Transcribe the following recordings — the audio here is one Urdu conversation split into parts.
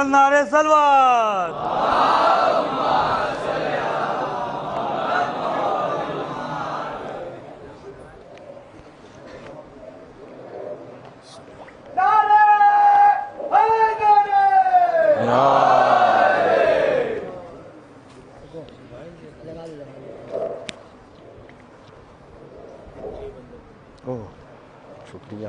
بلند نعرے سلوات۔ شکریہ۔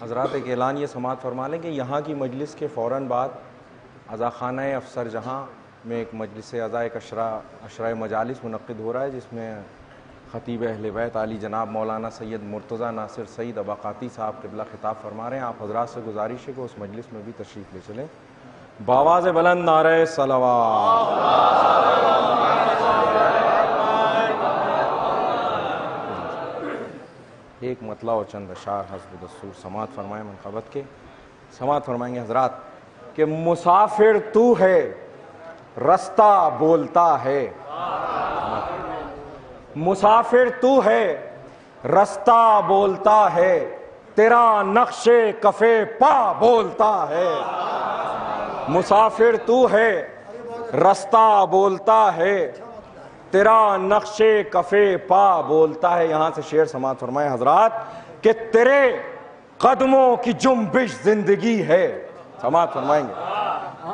حضرات ایک اعلان یہ سماعت فرما لیں کہ یہاں کی مجلس کے فوراً بعد عزاخانہ افسر جہاں میں ایک مجلس عزا ایک عشرہ مجالس منعقد ہو رہا ہے، جس میں خطیب اہل بیت عالی جناب مولانا سید مرتضیٰ ناصر سعید اباقاتی صاحب قبلہ خطاب فرما رہے ہیں۔ آپ حضرات سے گزارش ہے کہ اس مجلس میں بھی تشریف لے چلیں۔ بآواز بلند نعرہ صلوات۔ ایک مطلع اور چند اشعار حسب دستور سماعت فرمائیں منقبت کے۔ سماعت فرمائیں گے حضرات کہ مسافر تو ہے رستہ بولتا ہے، مسافر تو ہے رستہ بولتا ہے، تیرا نقش کف پا بولتا ہے۔ مسافر تو ہے رستہ بولتا ہے، تیرا نقش کف پا بولتا ہے۔ یہاں سے شعر سماعت فرمائے حضرات کہ تیرے قدموں کی جنبش زندگی ہے۔ سماعت فرمائیں گے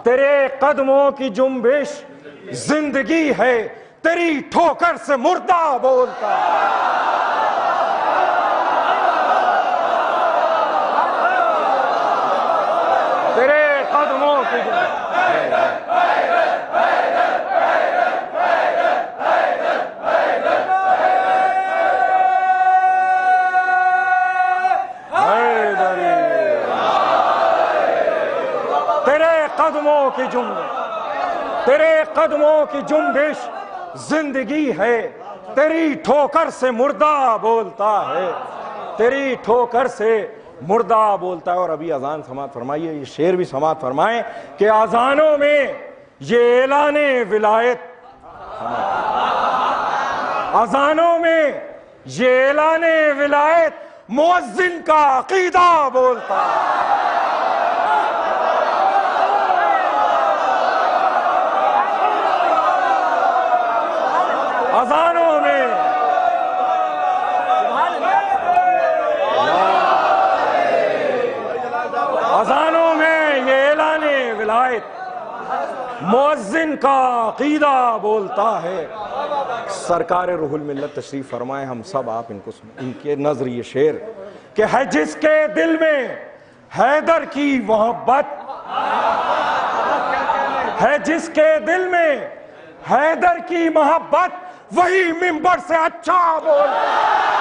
تیرے قدموں کی جنبش زندگی ہے، تیری ٹھوکر سے مردہ بولتا ہے۔ تیرے قدموں کی تیرے قدموں کی جنبش زندگی ہے، تیری ٹھوکر سے مردہ بولتا ہے، تیری ٹھوکر سے مردہ بولتا ہے۔ اور ابھی اذان سماعت فرمائیے، یہ شعر بھی سماعت فرمائیں کہ اذانوں میں یہ اعلان ولایت، اذانوں میں یہ اعلان ولایت مؤذن کا عقیدہ بولتا ہے۔ اذانوں میں یہ اعلان ولایت مؤذن کا عقیدہ بولتا ہے۔ سرکار روح الملت تشریف فرمائے، ہم سب آپ ان کے نظر یہ شعر کہ ہے جس کے دل میں حیدر کی محبت، ہے جس کے دل میں حیدر کی محبت، وہی ممبر سے اچھا بولتا ہے۔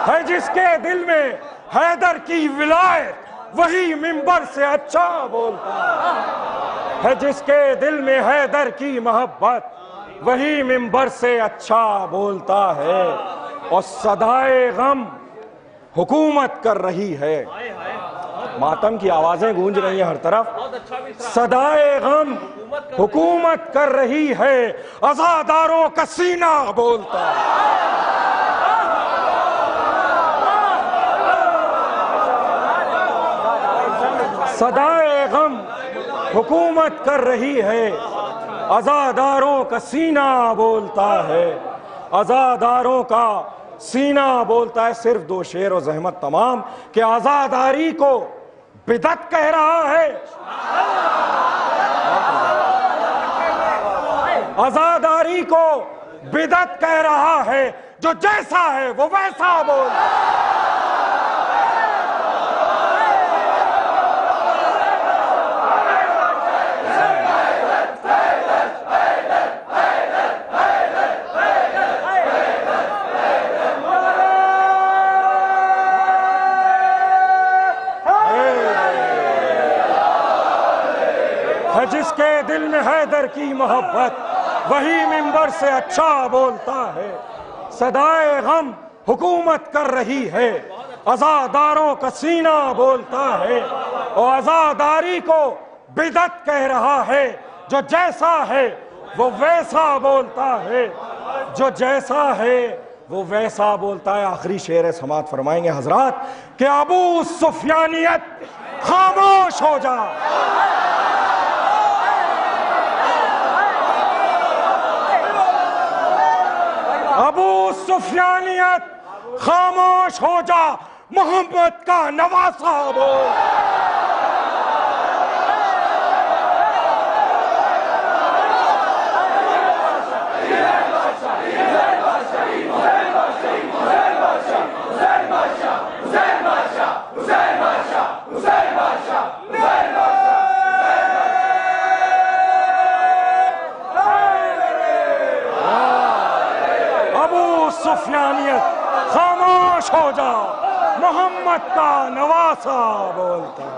ہے جس کے دل میں حیدر کی ولایت، وہی ممبر سے اچھا بولتا ہے۔ جس کے دل میں حیدر کی محبت، وہی ممبر سے اچھا بولتا ہے۔ اور صدائے غم حکومت کر رہی ہے، ماتم کی آوازیں گونج رہی ہیں ہر طرف، صدائے غم حکومت کر رہی ہے، عزاداروں کا سینہ بولتا ہے۔ صدائے غم حکومت کر رہی ہے، عزاداروں کا سینہ بولتا ہے، عزاداروں کا سینہ بولتا ہے۔ صرف دو شعر و زحمت تمام کہ عزاداری کو بدعت کہہ رہا ہے، عزاداری کو بدعت کہہ رہا ہے، جو جیسا ہے وہ ویسا بولتا ہے۔ ہے جس کے دل میں حیدر کی محبت وہی منبر سے اچھا بولتا ہے. صدائے غم حکومت کر رہی ہے, عزاداروں کا سینہ بولتا ہے, اور عزاداری کو بدعت کہہ رہا ہے. جو جیسا ہے وہ ویسا بولتا ہے, جو جیسا ہے وہ ویسا بولتا ہے. آخری شعر سماعت فرمائیں گے حضرات کہ ابو سفیانیت خاموش ہو جا. ابو سفیانیت خاموش ہو جا, محمد کا نواسا بول. سفیانیت خاموش ہو جا, محمد کا نواسا بولتا.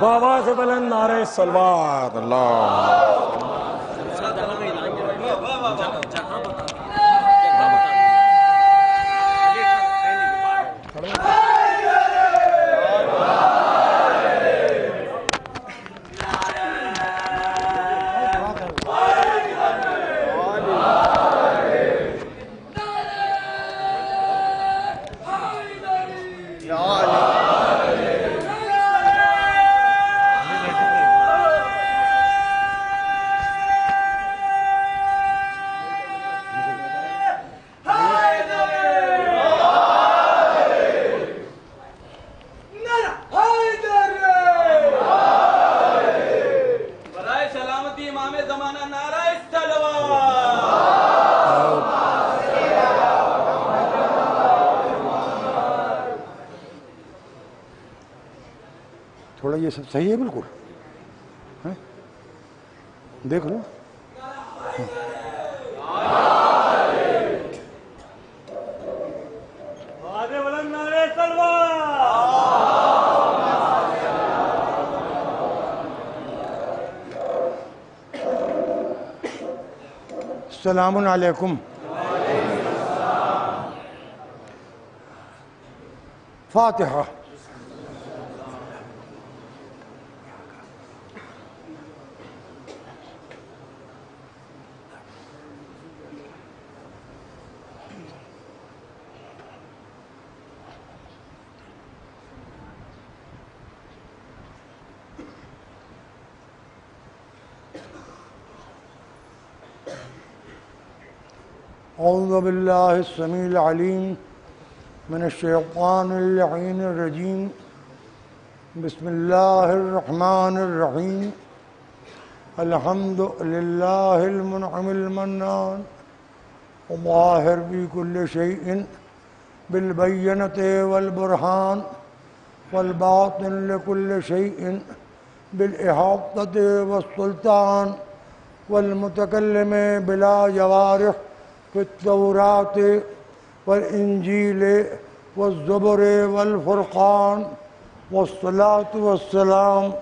بآواز بلند نعرہ صلوات. اللہ تھوڑا یہ سب صحیح ہے بالکل, دیکھ لو. السلام علیکم. فاتحہ. اعوذ باللہ السمیع العلیم من الشیطان اللعین الرجیم. بسم اللہ الرحمن الرحیم. الحمد للہ المنعم المنان الظاہر بكل شیء بالبینۃ والبرہان والباطن لكل شیء بالاحاطۃ والسلطان والمتکلم بلا جوارح في التوراة والإنجيل والزبر والفرقان. والصلاة والسلام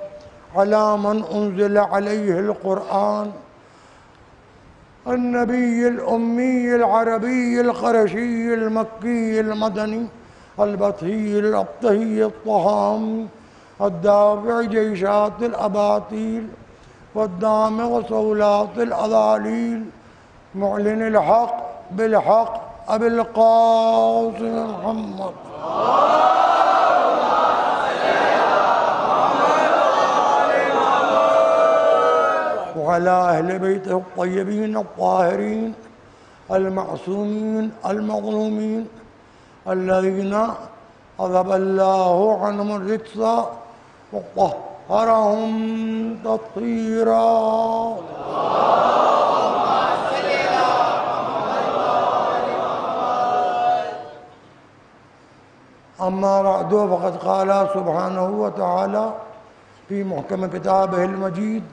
على من أنزل عليه القرآن, النبي الأمي العربي القرشي المكي المدني البطحي الأبطحي الطهامي الدافع جيشات الأباطيل والدامغ صولات الأضاليل, معلن الحق بالحق أبي القاسم محمد وعلى أهل بيته الطيبين الطاهرين المعصومين المظلومين الذين أذهب الله عنهم الرجس وطهرهم تطهيرا. أما بعد فقد قال سبحانه وتعالى في محكم كتابه المجيد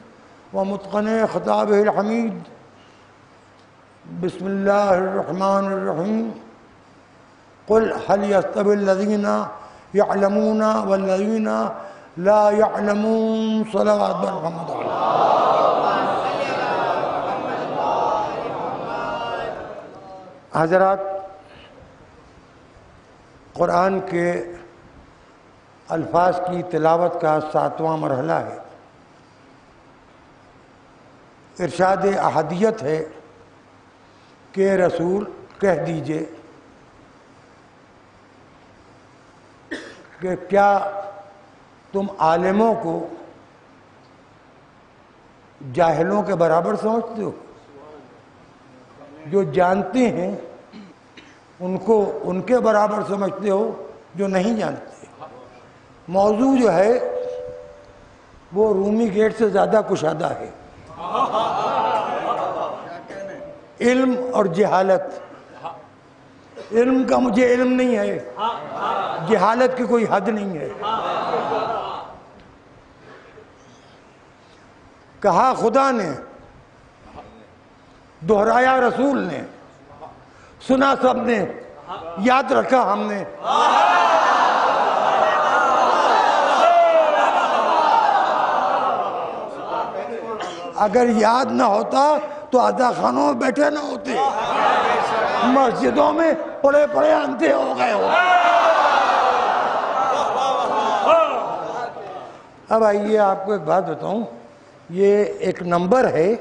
ومتقن خطابه الحميد. بسم الله الرحمن الرحيم. قل هل يستوي الذين يعلمون والذين لا يعلمون. صلوات محمد. حضرات، قرآن کے الفاظ کی تلاوت کا 7واں مرحلہ ہے۔ ارشاد احدیت ہے کہ رسول کہہ دیجئے کہ کیا تم عالموں کو جاہلوں کے برابر سمجھتے ہو؟ جو جانتے ہیں ان کو ان کے برابر سمجھتے ہو جو نہیں جانتے؟ موضوع جو ہے وہ رومی گیٹ سے زیادہ کشادہ ہے۔ علم اور جہالت۔ علم کا مجھے علم نہیں ہے، جہالت کی کوئی حد نہیں ہے۔ کہا خدا نے، دہرایا رسول نے، سنا سب نے، یاد رکھا ہم نے۔ اگر یاد نہ ہوتا تو ادا خانوں میں بیٹھے نہ ہوتے، مسجدوں میں پڑے پڑے اندھے ہو گئے ہو۔ اب آئیے آپ کو ایک بات بتاؤں، یہ ایک نمبر ہے،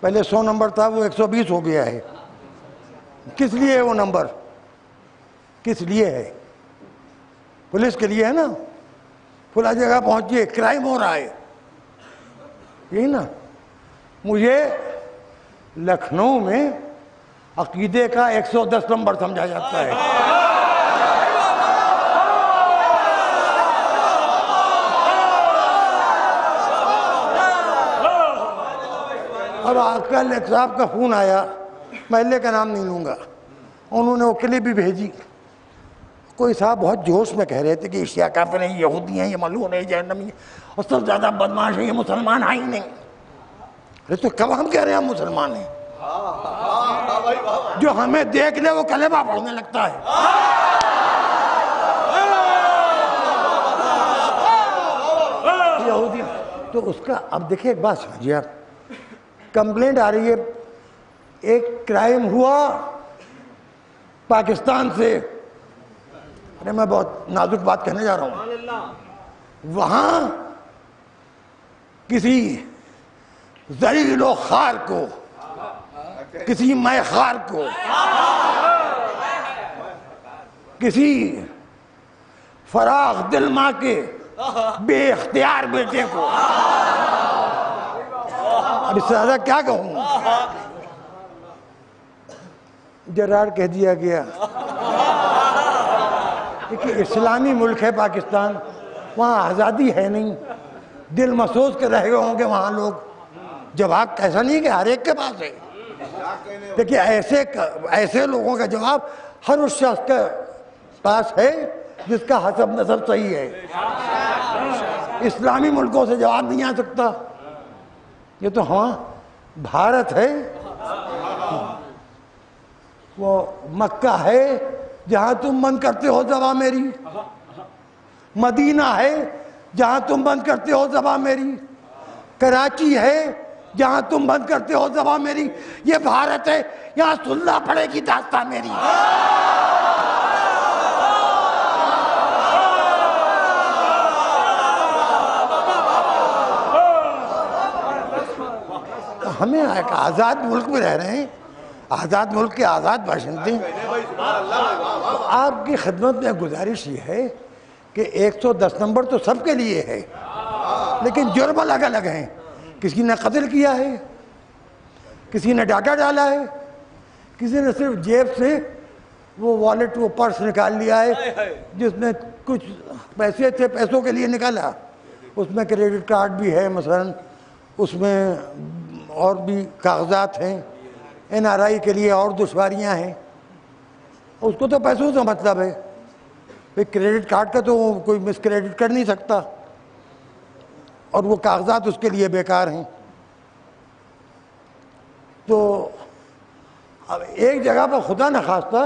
پہلے 100 نمبر تھا، وہ 120 ہو گیا ہے۔ کس لیے ہے وہ نمبر؟ کس لیے ہے؟ پولیس کے لیے ہے نا، فلاں جگہ پہنچیے کرائم ہو رہا ہے، یہی نا۔ مجھے لکھنؤ میں عقیدے کا 110 نمبر سمجھا جاتا ہے۔ اب کل ایک صاحب کا فون آیا، محلے کا نام نہیں لوں گا، انہوں نے وہ کلپ بھی بھیجی۔ کوئی صاحب بہت جوش میں کہہ رہے تھے کہ اشیاء کافر ہیں، یہودی ہیں، یہ ملعون ہیں، جہنمی ہیں، اور سب زیادہ بدماش ہیں، یہ مسلمان ہیں ہی نہیں۔ ارے تو کب ہم کہہ رہے ہیں ہم مسلمان ہیں؟ جو ہمیں دیکھ لے وہ کلمہ پڑھنے لگتا ہے۔ یہودی تو اس کا اب دیکھیں ایک بات سمجھیے آپ، کمپلینٹ آ رہی ہے، ایک کرائم ہوا پاکستان سے، ارے میں بہت نازک بات کہنے جا رہا ہوں، وہاں کسی ذلیل و خوار کو، کسی مے خوار کو، کسی فراخ دل ماں کے بے اختیار بیٹے کو، اب اس سے زیادہ کیا کہوں، جرار کہہ دیا گیا۔ کہ اسلامی ملک ہے پاکستان، وہاں آزادی ہے نہیں، دل محسوس کے رہ گئے ہوں گے وہاں لوگ۔ جواب ایسا نہیں کہ ہر ایک کے پاس ہے، دیکھیے ایسے لوگوں کا جواب ہر اس شخص کے پاس ہے جس کا حسب نظر صحیح ہے۔ اسلامی ملکوں سے جواب نہیں آ سکتا۔ یہ تو ہاں بھارت ہے، وہ مکہ ہے جہاں تم بند کرتے ہو زبان میری، مدینہ ہے جہاں تم بند کرتے ہو زبان میری، کراچی ہے جہاں تم بند کرتے ہو زبان میری، یہ بھارت ہے یہاں سننا پڑے گی داستان میری۔ ہمیں ایک آزاد ملک میں رہ رہے ہیں، آزاد ملک کے آزاد باشندے۔ آپ کی خدمت میں گزارش یہ ہے کہ 110 نمبر تو سب کے لیے ہے، لیکن جرم الگ الگ ہیں۔ کسی نے قتل کیا ہے، کسی نے ڈاٹا ڈالا ہے، کسی نے صرف جیب سے وہ والیٹ، وہ پرس نکال لیا ہے جس میں کچھ پیسے تھے، پیسوں کے لیے نکالا، اس میں کریڈٹ کارڈ بھی ہے مثلا، اس میں اور بھی کاغذات ہیں، NRI کے لیے اور دشواریاں ہیں، اس کو تو پیسوں سے مطلب ہے، کریڈٹ کارڈ کا تو کوئی مس کریڈٹ کر نہیں سکتا، اور وہ کاغذات اس کے لیے بیکار ہیں۔ تو اب ایک جگہ پر خدا نخواستہ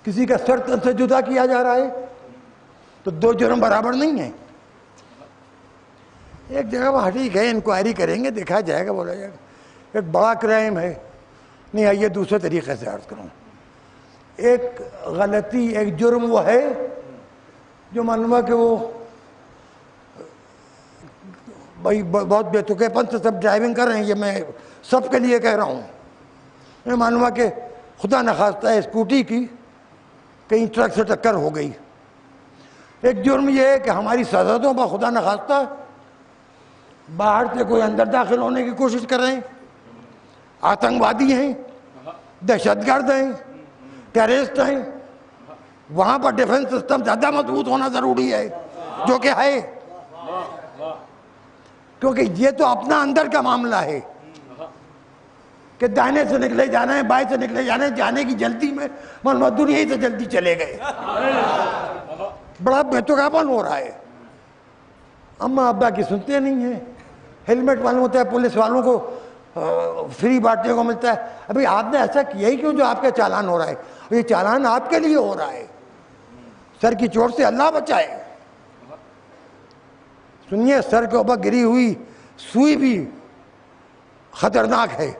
کسی کا سر تن سے جدا کیا جا رہا ہے تو دو جرم برابر نہیں ہیں۔ ایک جگہ پر ٹھیک ہے، انکوائری کریں گے، دیکھا جائے گا، بولا جائے گا۔ ایک بڑا کرائم ہے، نہیں آئیے دوسرے طریقے سے عرض کروں. ایک غلطی، ایک جرم وہ ہے جو معلوم ہے کہ وہ بھائی بہت بے تکے پن سے سب ڈرائیونگ کر رہے ہیں، یہ میں سب کے لیے کہہ رہا ہوں. میں معلوم ہے کہ خدا نخواستہ ہے اسکوٹی کی کہیں ٹرک سے ٹکر ہو گئی. ایک جرم یہ ہے کہ ہماری سرحدوں پر خدا نخواستہ باہر سے کوئی اندر داخل ہونے کی کوشش کر رہے ہیں، آتنکوادی ہیں، دہشت گرد ہیں، ٹیررسٹ ہیں. وہاں پر ڈیفنس سسٹم زیادہ مضبوط ہونا ضروری ہے، جو کہ ہے، کیونکہ یہ تو اپنا اندر کا معاملہ ہے کہ دائنے سے نکلے جانا ہے، بائیں سے نکلے جانا ہے. جانے کی جلدی میں معلومات دنیا ہی سے جلدی چلے گئے، بڑا بےتکاپن ہو رہا ہے. اماں ابا کی سنتے نہیں ہیں. ہیلمٹ معلوم ہوتا ہے پولیس والوں کو فری بانٹنے کو ملتا ہے. ابھی آپ نے ایسا کیا ہی کیوں جو آپ کا چالان ہو رہا ہے؟ یہ چالان آپ کے لیے ہو رہا ہے، سر کی چوٹ سے اللہ بچائے. سنیے، سر کے اوپر گری ہوئی سوئی بھی خطرناک ہے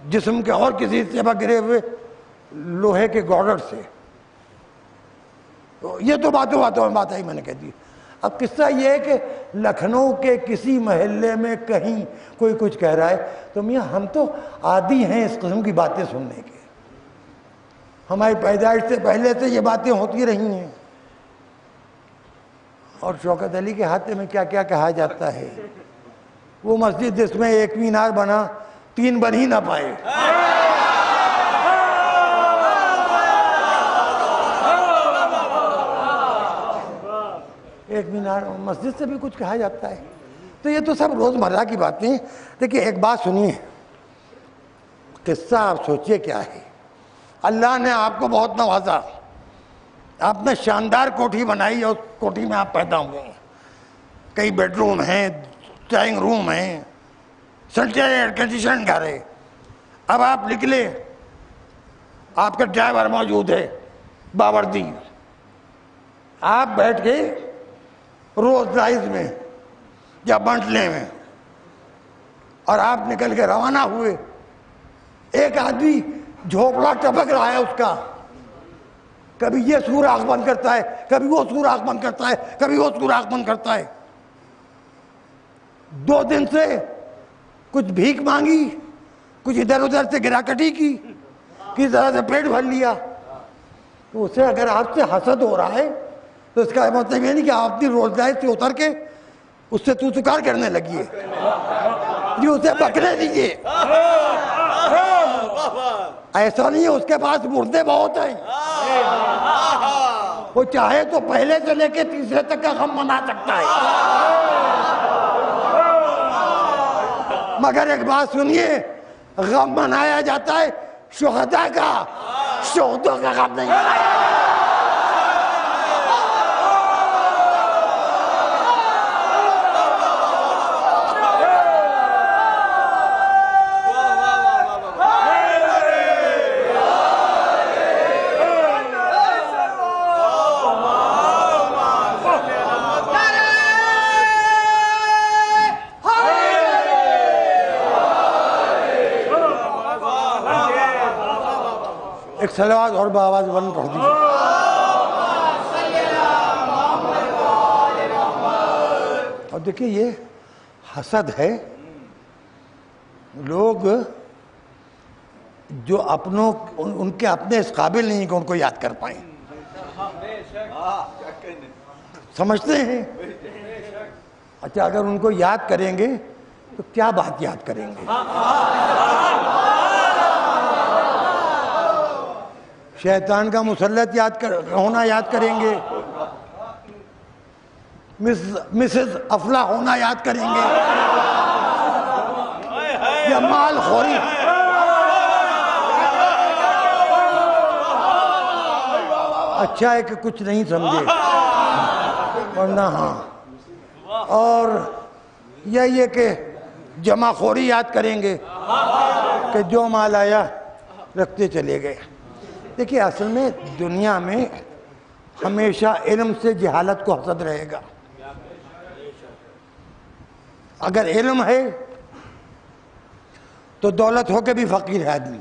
جسم کے اور کسی حصے پر گرے ہوئے لوہے کے گارڈر سے. یہ تو باتوں میں بات آئی، میں نے کہہ دی. اب قصہ یہ ہے کہ لکھنؤ کے کسی محلے میں کہیں کوئی کچھ کہہ رہا ہے تو میاں ہم تو عادی ہیں اس قسم کی باتیں سننے کے. ہماری پیدائش سے پہلے سے یہ باتیں ہوتی رہی ہیں. اور شوکت علی کے ہاتھے میں کیا کیا کہا جاتا ہے. وہ مسجد جس میں ایک مینار بنا 3 بن ہی نہ پائے. ایک مینار مسجد سے بھی کچھ کہا جاتا ہے. تو یہ تو سب روزمرہ کی باتیں ہیں. دیکھیے ایک بات سنیے، قصہ آپ سوچئے کیا ہے. اللہ نے آپ کو بہت نوازا، آپ نے شاندار کوٹھی بنائی اور اس کوٹھی میں آپ پیدا ہوئے ہیں. کئی بیڈ روم ہیں، ڈرائنگ روم ہیں، سینٹرل ایئر کنڈیشن گھر ہے. اب آپ نکلے، آپ کا ڈرائیور موجود ہے باوردی، آپ بیٹھ کے روز رائز میں یا بنٹلے میں، اور آپ نکل کے روانہ ہوئے. ایک آدمی جھوپڑا ٹپک رہا ہے اس کا، کبھی یہ سوراخ بند کرتا ہے، کبھی وہ سوراخ بند کرتا ہے، کبھی وہ سوراخ بند کرتا ہے. 2 دن سے کچھ بھیک مانگی، کچھ ادھر ادھر سے گرا کٹی کی، کسی طرح سے پیٹ بھر لیا. تو اسے اگر آپ سے حسد ہو رہا ہے تو اس کا مطلب یہ نہیں کہ آپ اپنی روزگار سے اتر کے اس سے تو چکار کرنے لگیے. یہ اسے بکرے دیجیے. ایسا نہیں ہے، اس کے پاس مردے بہت ہیں. وہ چاہے تو پہلے سے لے کے تیسرے تک کا غم منا سکتا ہے. مگر ایک بات سنیے، غم منایا جاتا ہے شہداء کا، شہدوں کا غم نہیں منایا جاتا. ایک صلوات اور بآواز بلند پڑھ دیجیے. اور دیکھیے یہ حسد ہے. لوگ جو اپنوں ان کے اپنے اس قابل نہیں کہ ان کو یاد کر پائیں، سمجھتے ہیں. اچھا اگر ان کو یاد کریں گے تو کیا بات یاد کریں گے؟ شیطان کا مسلط ہونا یاد کریں گے، مسز افلا ہونا یاد کریں گے، یا مال خوری؟ اچھا ہے کہ کچھ نہیں سمجھے، ورنہ ہاں. اور یا یہ کہ جمع خوری یاد کریں گے کہ جو مال آیا رکھتے چلے گئے. دیکھیے اصل میں دنیا میں ہمیشہ علم سے جہالت کو حسد رہے گا. اگر علم ہے تو دولت ہو کے بھی فقیر ہے آدمی،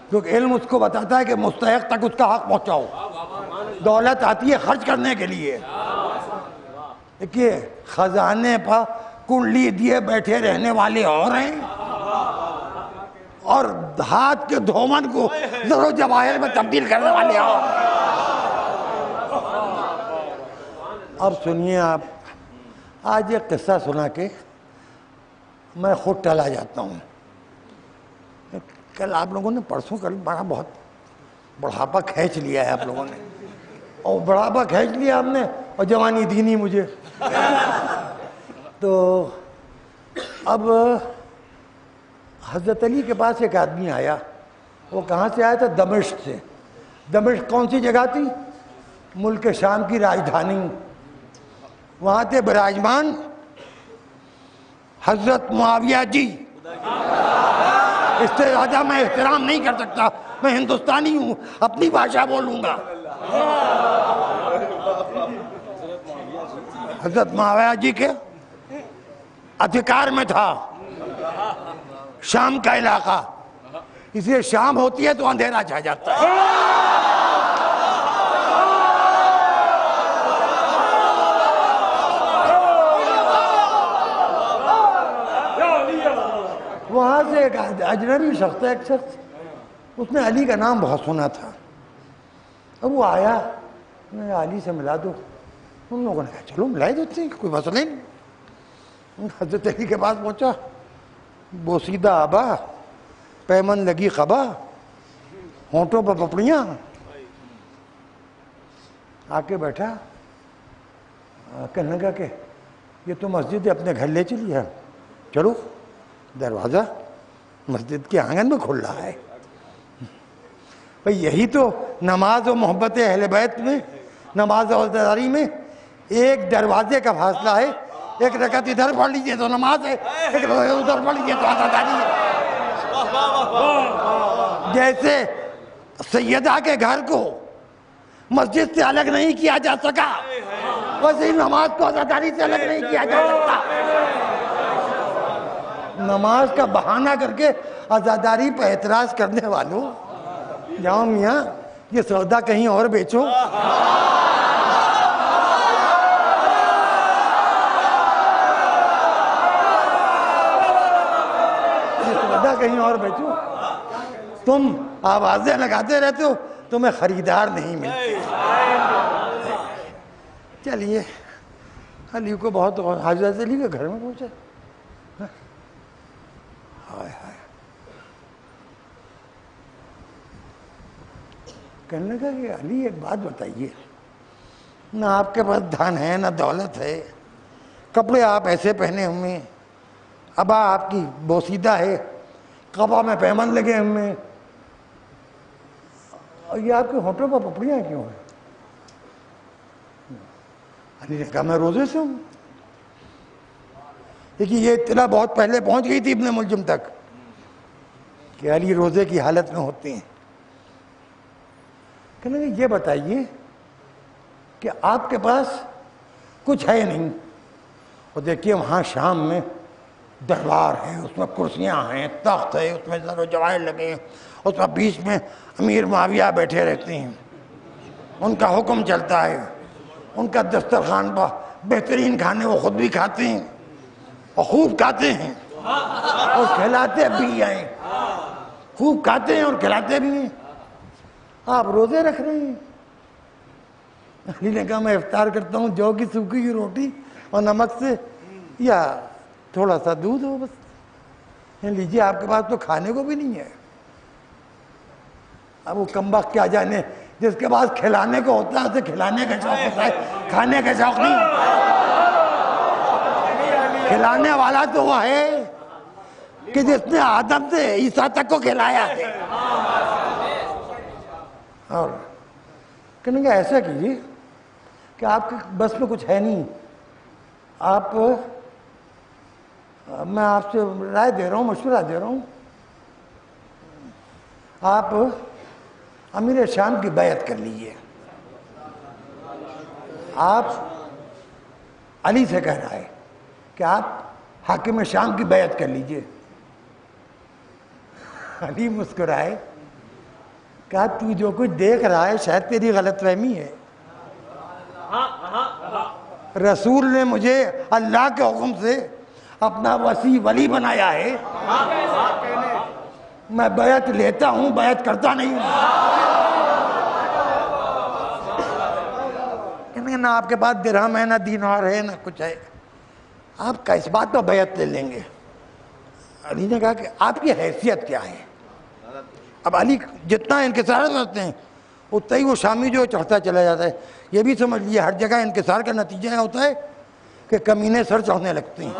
کیونکہ علم اس کو بتاتا ہے کہ مستحق تک اس کا حق پہنچاؤ۔ دولت آتی ہے خرچ کرنے کے لیے۔ دیکھیے خزانے پر کنڈلی دیے بیٹھے رہنے والے اور ہیں، اور ہاتھ کے دھومن کو زر و جواہر میں تبدیل کرنے والے اور۔ اب سنیے آپ، آج ایک قصہ سنا کے میں خود ٹلا جاتا ہوں۔ کل آپ لوگوں نے پرسوں کل بہت بڑھاپا کھینچ لیا ہے آپ لوگوں نے، اور بڑھاپا کھینچ لیا آپ نے اور جوانی دی نہیں مجھے۔ تو اب حضرت علی کے پاس ایک آدمی آیا، وہ کہاں سے آیا تھا؟ دمشق سے۔ دمشق کون سی جگہ تھی؟ ملک شام کی راجدھانی۔ وہاں تھے براجمان حضرت معاویہ جی۔ اس سے زیادہ میں احترام نہیں کر سکتا، میں ہندوستانی ہوں، اپنی بھاشا بولوں گا۔ حضرت معاویہ جی کے ادھکار میں تھا شام کا علاقہ، اس لیے شام ہوتی ہے تو اندھیرا چھا جاتا ہے۔ وہاں سے ایک اجنبی شخص ہے، ایک شخص، اس نے علی کا نام بہت سنا تھا۔ اب وہ آیا، میں علی سے ملا دو۔ ان لوگوں نے کہا چلو ملا دیتے ہیں، کوئی مسئلہ نہیں۔ حضرت علی کے پاس پہنچا، بوسیدہ آبا، پیمن لگی قبا، ہونٹوں پر پپڑیاں، آ کے بیٹھا، کہنے لگا کہ یہ تو مسجد اپنے گھر لے چلی ہے، چلو دروازہ مسجد کے آنگن میں کھل رہا ہے۔ بھئی یہی تو نماز و محبت اہل بیت میں، نماز و عزاداری میں ایک دروازے کا فاصلہ ہے۔ ایک رکعت ادھر پڑھ لیجئے تو نماز ہے، ایک رکعت ادھر پڑھ لیجئے تو عزاداری ہے۔ جیسے سیدہ کے گھر کو مسجد سے الگ نہیں کیا جا سکا، ویسے ہی نماز کو عزاداری سے الگ نہیں کیا جا سکتا۔ نماز کا بہانہ کر کے عزاداری پر اعتراض کرنے والوں، جاؤ میاں یہ سودا کہیں اور بیچو۔ یہ سودا کہیں اور بیچو، تم آوازیں لگاتے رہتے ہو، تمہیں خریدار نہیں ملتے۔ چلیے علی کو بہت، حضرت علی کے گھر میں پہنچے، کہنے لگا کہ علی ایک بات بتائیے، نہ آپ کے پاس دھن ہے نہ دولت ہے، کپڑے آپ ایسے پہنے ہوئے، ابا آپ کی بوسیدہ ہے، قبا میں پیمن لگے ہوئے، اور یہ آپ کے ہونٹوں پر پپڑیاں کیوں ہیں؟ علی نے کہا میں روزے سے ہوں۔ دیکھیے یہ اطلاع بہت پہلے پہنچ گئی تھی ابن ملجم تک کہ علی روزے کی حالت میں ہوتے ہیں۔ کہنے لگے یہ بتائیے کہ آپ کے پاس کچھ ہے نہیں، اور دیکھیے وہاں شام میں دربار ہے، اس میں کرسیاں ہیں، تخت ہے، اس میں زر و جواہر لگے ہیں، اس میں بیچ میں امیر معاویہ بیٹھے رہتے ہیں، ان کا حکم چلتا ہے، ان کا دسترخوان پر بہترین کھانے وہ خود بھی کھاتے ہیں اور خوب کھاتے ہیں اور کھلاتے بھی ہیں، خوب کھاتے ہیں اور کھلاتے بھی ہیں، آپ روزے رکھ رہے ہیں۔ علی نے کہا میں افطار کرتا ہوں جو کی سوکھی کی روٹی اور نمک سے، یا تھوڑا سا دودھ ہو بس، لیجیے آپ کے پاس تو کھانے کو بھی نہیں ہے۔ اب وہ کمبخت کیا جانے، جس کے پاس کھلانے کو ہوتا ہے اسے کھلانے کا شوق ہوتا ہے، کھانے کا شوق نہیں۔ کھلانے والا تو وہ ہے کہ جس نے آدم سے عیسیٰ تک کو کھلایا ہے۔ اور کہنے کا ایسا کیجیے کہ آپ کے بس میں کچھ ہے نہیں، آپ، میں آپ سے رائے دے رہا ہوں، مشورہ دے رہا ہوں، آپ امیر شام کی بیعت کر لیجئے۔ آپ علی سے کہہ رہا ہے کہ آپ حاکم شام کی بیعت کر لیجئے۔ علی مسکرائے، کہا تو جو کچھ دیکھ رہا ہے شاید تیری غلط فہمی ہے، رسول نے مجھے اللہ کے حکم سے اپنا وصی ولی بنایا ہے، میں بیعت لیتا ہوں، بیعت کرتا نہیں ہوں۔ نہ آپ کے پاس درہم ہے، نہ دینار ہے، نہ کچھ ہے، آپ کا اس بات پر بیعت لے لیں گے؟ علی نے کہا کہ آپ کی حیثیت کیا ہے؟ اب علی جتنا انکسار کرتے ہیں اتنا ہی وہ شامی جو چڑھتا چلا جاتا ہے۔ یہ بھی سمجھ لیے ہر جگہ انکسار کا نتیجہ ہوتا ہے کہ کمینے سر چڑھنے لگتے ہیں۔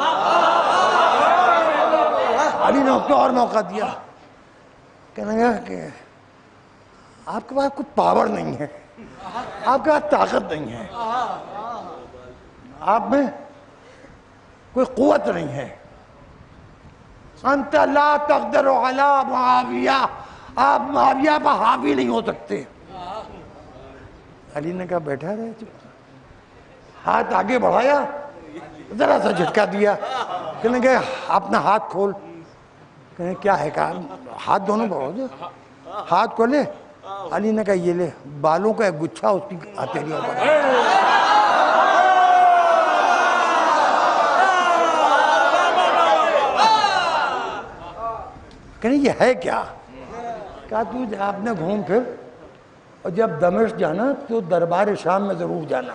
علی نے اس کو اور موقع دیا، کہنے لگا کہ آپ کے پاس کچھ پاور نہیں ہے، آپ کے پاس طاقت نہیں ہے، آپ میں کوئی قوت نہیں ہے، انت لا تقدر علی معاویہ، آپ معاویہ پر حاوی نہیں ہو سکتے۔ علی نے کہا بیٹھا رہے، ہاتھ آگے بڑھایا، ذرا سا جھٹکا دیا، کہنے کہ اپنا ہاتھ کھول، کہنے کیا ہے؟ کہا ہاتھ دونوں بڑھو دے، ہاتھ کھولے۔ علی نے کہا یہ لے، بالوں کا ایک گچھا اس کی ہتھیلیوں پر۔ کہنے یہ ہے کیا؟ کہا تو آپ نے گھوم پھر اور جب دمشق جانا تو دربار شام میں ضرور جانا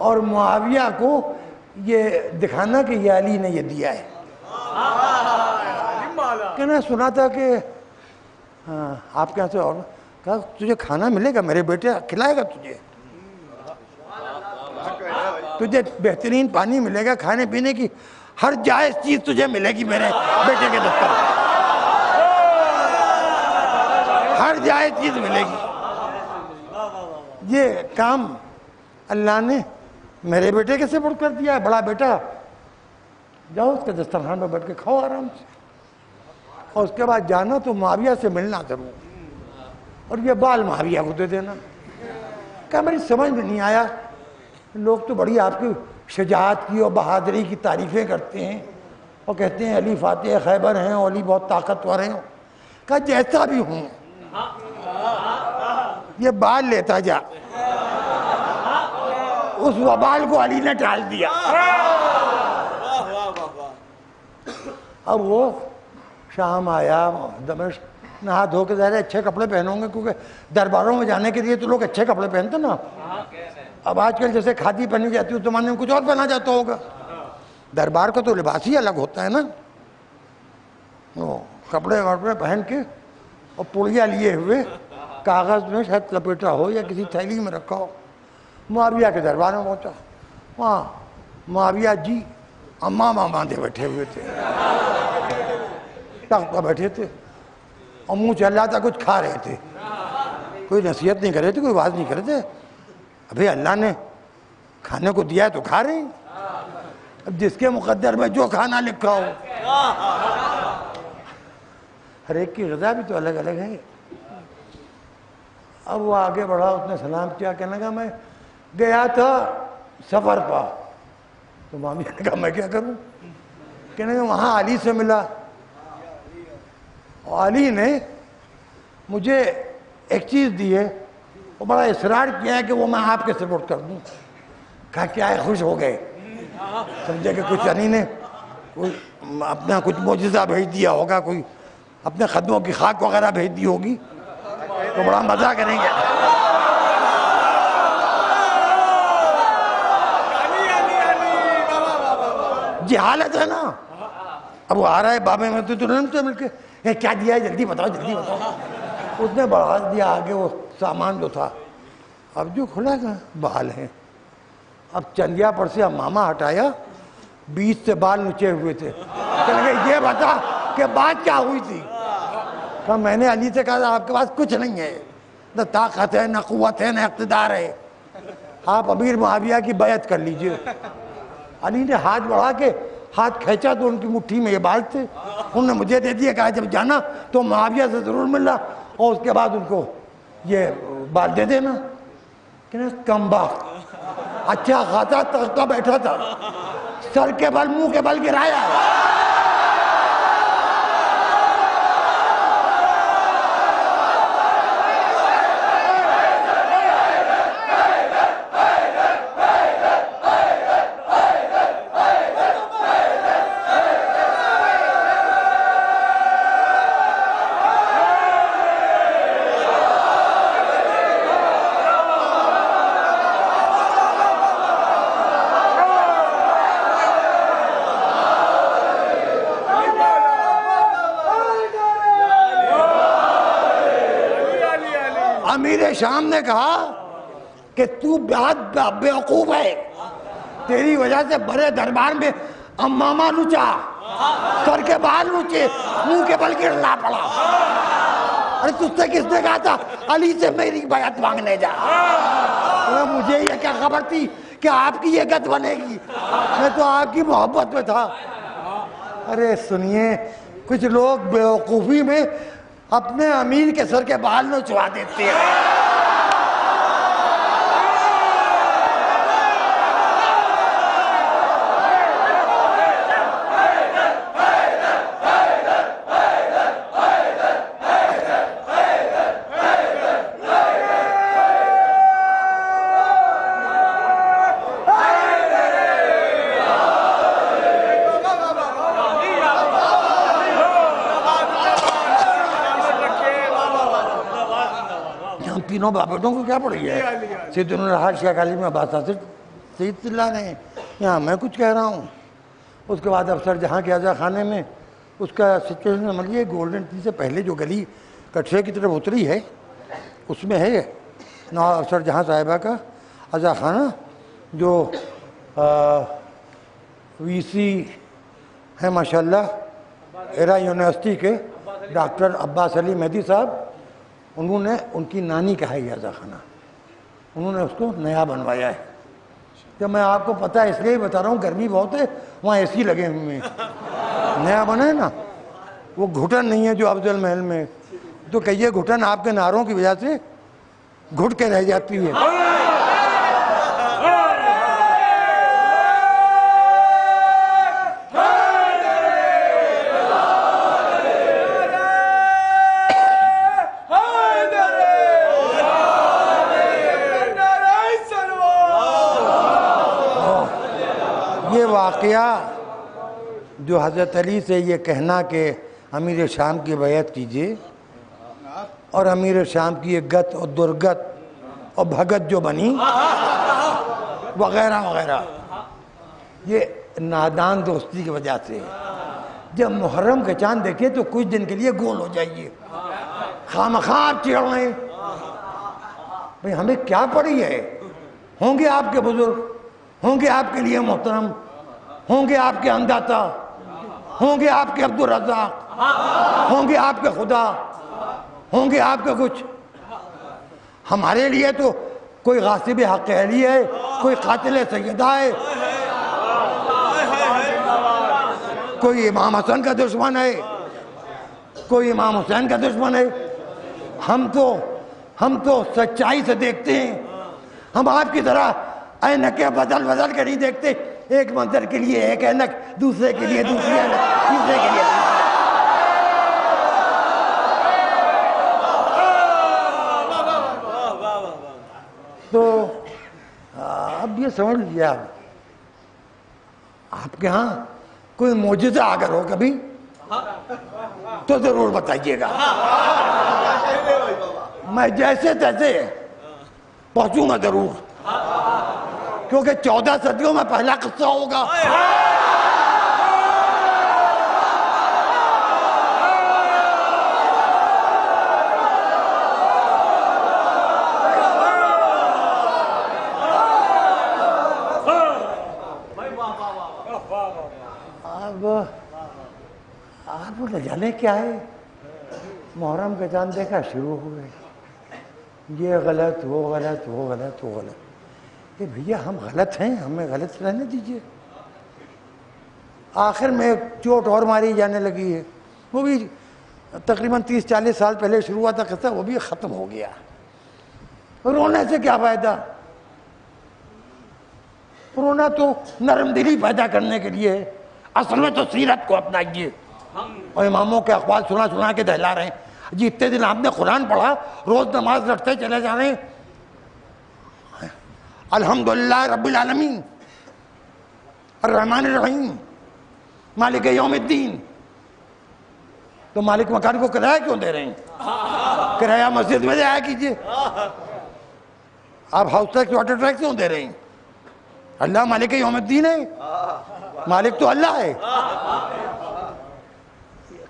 اور معاویہ کو یہ دکھانا کہ یہ علی نے یہ دیا ہے۔ کہنا سنا تھا کہ آپ کہاں سے، اور کہا تجھے کھانا ملے گا، میرے بیٹے کھلائے گا تجھے بہترین پانی ملے گا، کھانے پینے کی ہر جائز چیز تجھے ملے گی میرے بیٹے کے دفتر، ہر جائز چیز ملے گی۔ یہ کام اللہ نے میرے بیٹے کے سپرد کر دیا ہے، بڑا بیٹا جاؤ اس کے دسترخوان پر بیٹھ کے کھاؤ آرام سے، اور اس کے بعد جانا تو معاویہ سے ملنا ضرور، اور یہ بال معاویہ کو دے دینا۔ کہا میری سمجھ میں نہیں آیا، لوگ تو بڑی آپ کی شجاعت کی اور بہادری کی تعریفیں کرتے ہیں اور کہتے ہیں علی فاتح خیبر ہیں اور علی بہت طاقتور ہیں۔ کہا جیسا بھی ہوں یہ بال لیتا جا، اس وبال کو علی نے ٹال دیا۔ اب وہ شام آیا، دمشق، نہا دھو کے ظاہر اچھے کپڑے پہنوں گے کیونکہ درباروں میں جانے کے لیے تو لوگ اچھے کپڑے پہنتے نا۔ اب آج کل جیسے کھادی پہنی جاتی ہے اس زمانے میں کچھ اور پہنا جاتا ہوگا، دربار کا تو لباس ہی الگ ہوتا ہے نا۔ وہ کپڑے وپڑے پہن کے اور پڑیا لیے ہوئے کاغذ میں شاید لپیٹا ہو یا کسی تھیلی میں رکھا ہو، معاویہ کے دربار میں پہنچا۔ وہاں معاویہ جی امام باندھے بیٹھے ہوئے تھے، تخت پر بیٹھے تھے اور منہ چل تھا، کچھ کھا رہے تھے، کوئی نصیحت نہیں کر رہے تھے، کوئی بات نہیں کر رہے تھے۔ ابھی اللہ نے کھانے کو دیا ہے تو کھا رہے ہیں، اب جس کے مقدر میں جو کھانا لکھا ہو، ہر ایک کی غذا بھی تو الگ الگ ہے۔ اب وہ آگے بڑھا، اس نے سلام کیا، کہنے لگا میں گیا تھا سفر پر، تو مامی نے کہا میں کیا کروں؟ کہنے لگا وہاں علی سے ملا، اور علی نے مجھے ایک چیز دی ہے، وہ بڑا اصرار کیا ہے کہ وہ میں آپ کے سپورٹ کر دوں۔ کہا کیا ہے؟ خوش ہو گئے، سمجھے کہ کچھ علی نے کوئی اپنا کچھ معجزہ بھیج دیا ہوگا، کوئی اپنے قدموں کی خاک وغیرہ بھیج دی ہوگی، تو بڑا مزہ کریں گے۔ جہالت ہے نا۔ اب وہ آ رہا ہے بابے میں تو ترنت مل کے کیا دیا ہے، جلدی بتاؤ جلدی بتاؤ۔ اس نے بڑھا دیا آگے وہ سامان جو تھا، اب جو کھلا تھا بال ہے، اب چندیا پر سے ماما ہٹایا، بیچ سے بال نچے ہوئے تھے۔ کہنے لگے یہ بتا کہ بات کیا ہوئی تھی؟ کہا میں نے علی سے کہا آپ کے پاس کچھ نہیں ہے، نہ طاقت ہے، نہ قوت ہے، نہ اقتدار ہے، آپ امیر معاویہ کی بیعت کر لیجئے۔ علی نے ہاتھ بڑھا کے ہاتھ کھینچا تو ان کی مٹھی میں یہ بال تھے، انہوں نے مجھے دے دیا، کہا جب جانا تو معاویہ سے ضرور ملنا اور اس کے بعد ان کو یہ بال دے دینا۔ کہنے کمبا، اچھا خاصا تخت پر بیٹھا تھا، سر کے بل منہ کے بل گرایا ہے۔ امیر شام نے کہا کہ تو بہت بیوقوف ہے، تیری وجہ سے بڑے دربار میں امامہ نوچا، سر کے بال نوچے، منہ کے بل گرنا پڑا۔ ارے تجھ سے کس نے کہا تھا علی سے میری بیعت مانگنے جا؟ مجھے یہ کیا خبر تھی کہ آپ کی یہ گت بنے گی، میں تو آپ کی محبت میں تھا۔ ارے سنیے، کچھ لوگ بیوقوفی میں اپنے امیر کے سر کے بال نوچوا دیتے ہیں۔ تینوں بابتوں کو کیا پڑی ہے؟ سیدنا الحاج شیخ عالم عباس ناصر سید اللہ نے، یہاں میں کچھ کہہ رہا ہوں۔ اس کے بعد افسر جہاں کے عزا خانے میں اس کا سچویشن عملی ہے، گولڈن ٹی سے پہلے جو گلی کٹھے کی طرف اتری ہے اس میں ہے نواب افسر جہاں صاحبہ کا عزا خانہ، جو وی سی ہیں ماشاءاللہ ایرا یونیورسٹی کے ڈاکٹر عباس علی مہدی صاحب، انہوں نے ان کی نانی کا ہے یہ عزا خانہ، انہوں نے اس کو نیا بنوایا ہے۔ کہ میں آپ کو پتہ ہے اس لیے بتا رہا ہوں، گرمی بہت ہے وہاں اے سی لگے ہوئے ہیں، نیا بنا ہے نا، وہ گھٹن نہیں ہے جو افضل محل میں، تو کہیے گھٹن آپ کے نعروں کی وجہ سے گھٹ کے رہ جاتی ہے۔ واقعہ جو حضرت علی سے یہ کہنا کہ امیر شام کی بیعت کیجئے، اور امیر شام کی یہ گت اور درگت اور بھگت جو بنی وغیرہ وغیرہ، یہ نادان دوستی کی وجہ سے۔ جب محرم کے چاند دیکھیے تو کچھ دن کے لیے گول ہو جائیے، خامخواہ آپ چڑھ رہے ہیں۔ بھئی ہمیں کیا پڑی ہے؟ ہوں گے آپ کے بزرگ، ہوں گے آپ کے لیے محترم، ہوں گے آپ کے انداتا، ہوں گے آپ کے عبدالرزاق، ہوں گے آپ کے خدا، ہوں گے آپ کے کچھ۔ ہمارے لیے تو کوئی غاصب حق اہلی ہے، کوئی قاتل سیدہ ہے، کوئی امام حسن کا دشمن ہے، کوئی امام حسین کا دشمن ہے۔ ہم تو سچائی سے دیکھتے ہیں، ہم آپ کی طرح اینکیں بدل بدل کے نہیں دیکھتے، ایک منظر کے لیے ایک اینک، دوسرے کے لیے دوسری اینک، تیسرے کے لیے تو اب یہ سمجھ لیجیے، آپ کے ہاں کوئی معجزہ اگر ہو کبھی تو ضرور بتائیے گا، میں جیسے تیسے پہنچوں گا ضرور، کیونکہ 14 صدیوں میں پہلا قصہ ہوگا۔ اب نہ جانے کیا ہے، محرم کے چاند دیکھا شروع ہوئے، یہ غلط وہ غلط وہ غلط وہ غلط۔ کہ بھیا ہم غلط ہیں، ہمیں غلط رہنے دیجئے۔ آخر میں ایک چوٹ اور ماری جانے لگی ہے، وہ بھی تقریباً 30-40 سال پہلے شروع ہوا تھا قصہ، وہ بھی ختم ہو گیا۔ رونے سے کیا فائدہ؟ رونا تو نرم دلی پیدا کرنے کے لیے ہے، اصل میں تو سیرت کو اپنائیے۔ اور اماموں کے اقوال سنا سنا کے دہلا رہے ہیں، جی اتنے دن آپ نے قرآن پڑھا، روز نماز رکھتے چلے جا رہے ہیں، الحمدللہ رب العالمین الرحمن الرحیم مالک یوم الدین، تو مالک مکان کو کرایہ کیوں دے رہے ہیں؟ کرایہ مسجد میں جایا کیجئے۔ آپ ہاؤس ٹیکس واٹر ٹیکس کیوں دے رہے ہیں؟ اللہ مالک یوم الدین ہے، مالک تو اللہ ہے۔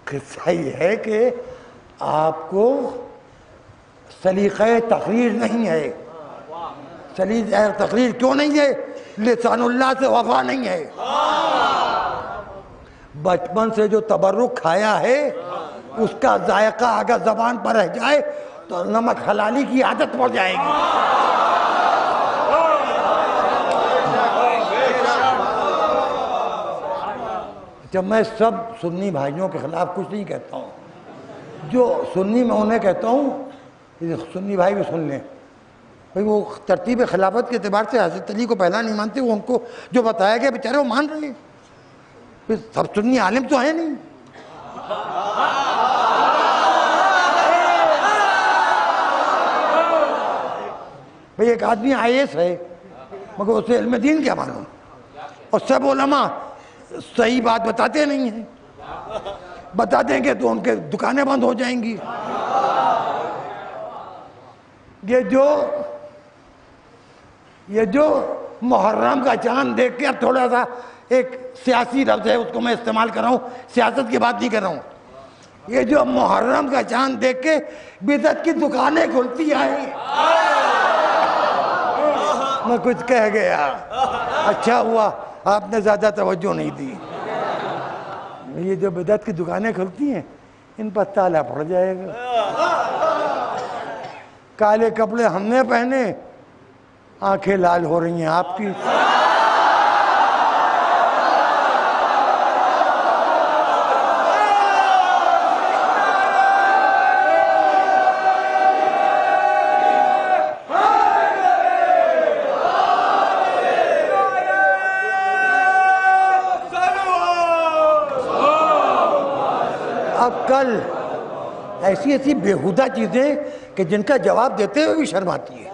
قصہ یہ ہے کہ آپ کو سلیقہ تقریر نہیں ہے. سلیقہ تقریر کیوں نہیں ہے؟ لسان اللہ سے وفا نہیں ہے. بچپن سے جو تبرک کھایا ہے اس کا ذائقہ اگر زبان پر رہ جائے تو نمک حلالی کی عادت پڑ جائے گی. جب میں سب سنی بھائیوں کے خلاف کچھ نہیں کہتا ہوں، جو سنی میں انہیں کہتا ہوں سنی بھائی بھی سن لیں بھائی، وہ ترتیب خلافت کے اعتبار سے حضرت علی کو پہلا نہیں مانتے، وہ ان کو جو بتایا گیا بیچارے وہ مان رہے ہیں. پھر سب سنی عالم تو ہے نہیں. بھئی ایک آدمی IAS ہے مگر اسے علم دین کیا معلوم، اور سب علماء صحیح بات بتاتے نہیں ہیں. بتا دیں گے تو ان کے دکانیں بند ہو جائیں گی. یہ جو محرم کا چاند دیکھ کے، اب تھوڑا سا ایک سیاسی لفظ ہے اس کو میں استعمال کر رہا ہوں، سیاست کی بات نہیں کر رہا ہوں. یہ جو محرم کا چاند دیکھ کے بدعت کی دکانیں کھلتی آئیں، میں کچھ کہہ گیا، اچھا ہوا آپ نے زیادہ توجہ نہیں دی. یہ جو بدعت کی دکانیں کھلتی ہیں ان پر تالا پڑ جائے گا. کالے کپڑے ہم نے پہنے، آنکھیں لال ہو رہی ہیں آپ کی. اب کل ایسی بیہودہ چیزیں کہ جن کا جواب دیتے ہوئے بھی شرم آتی ہے.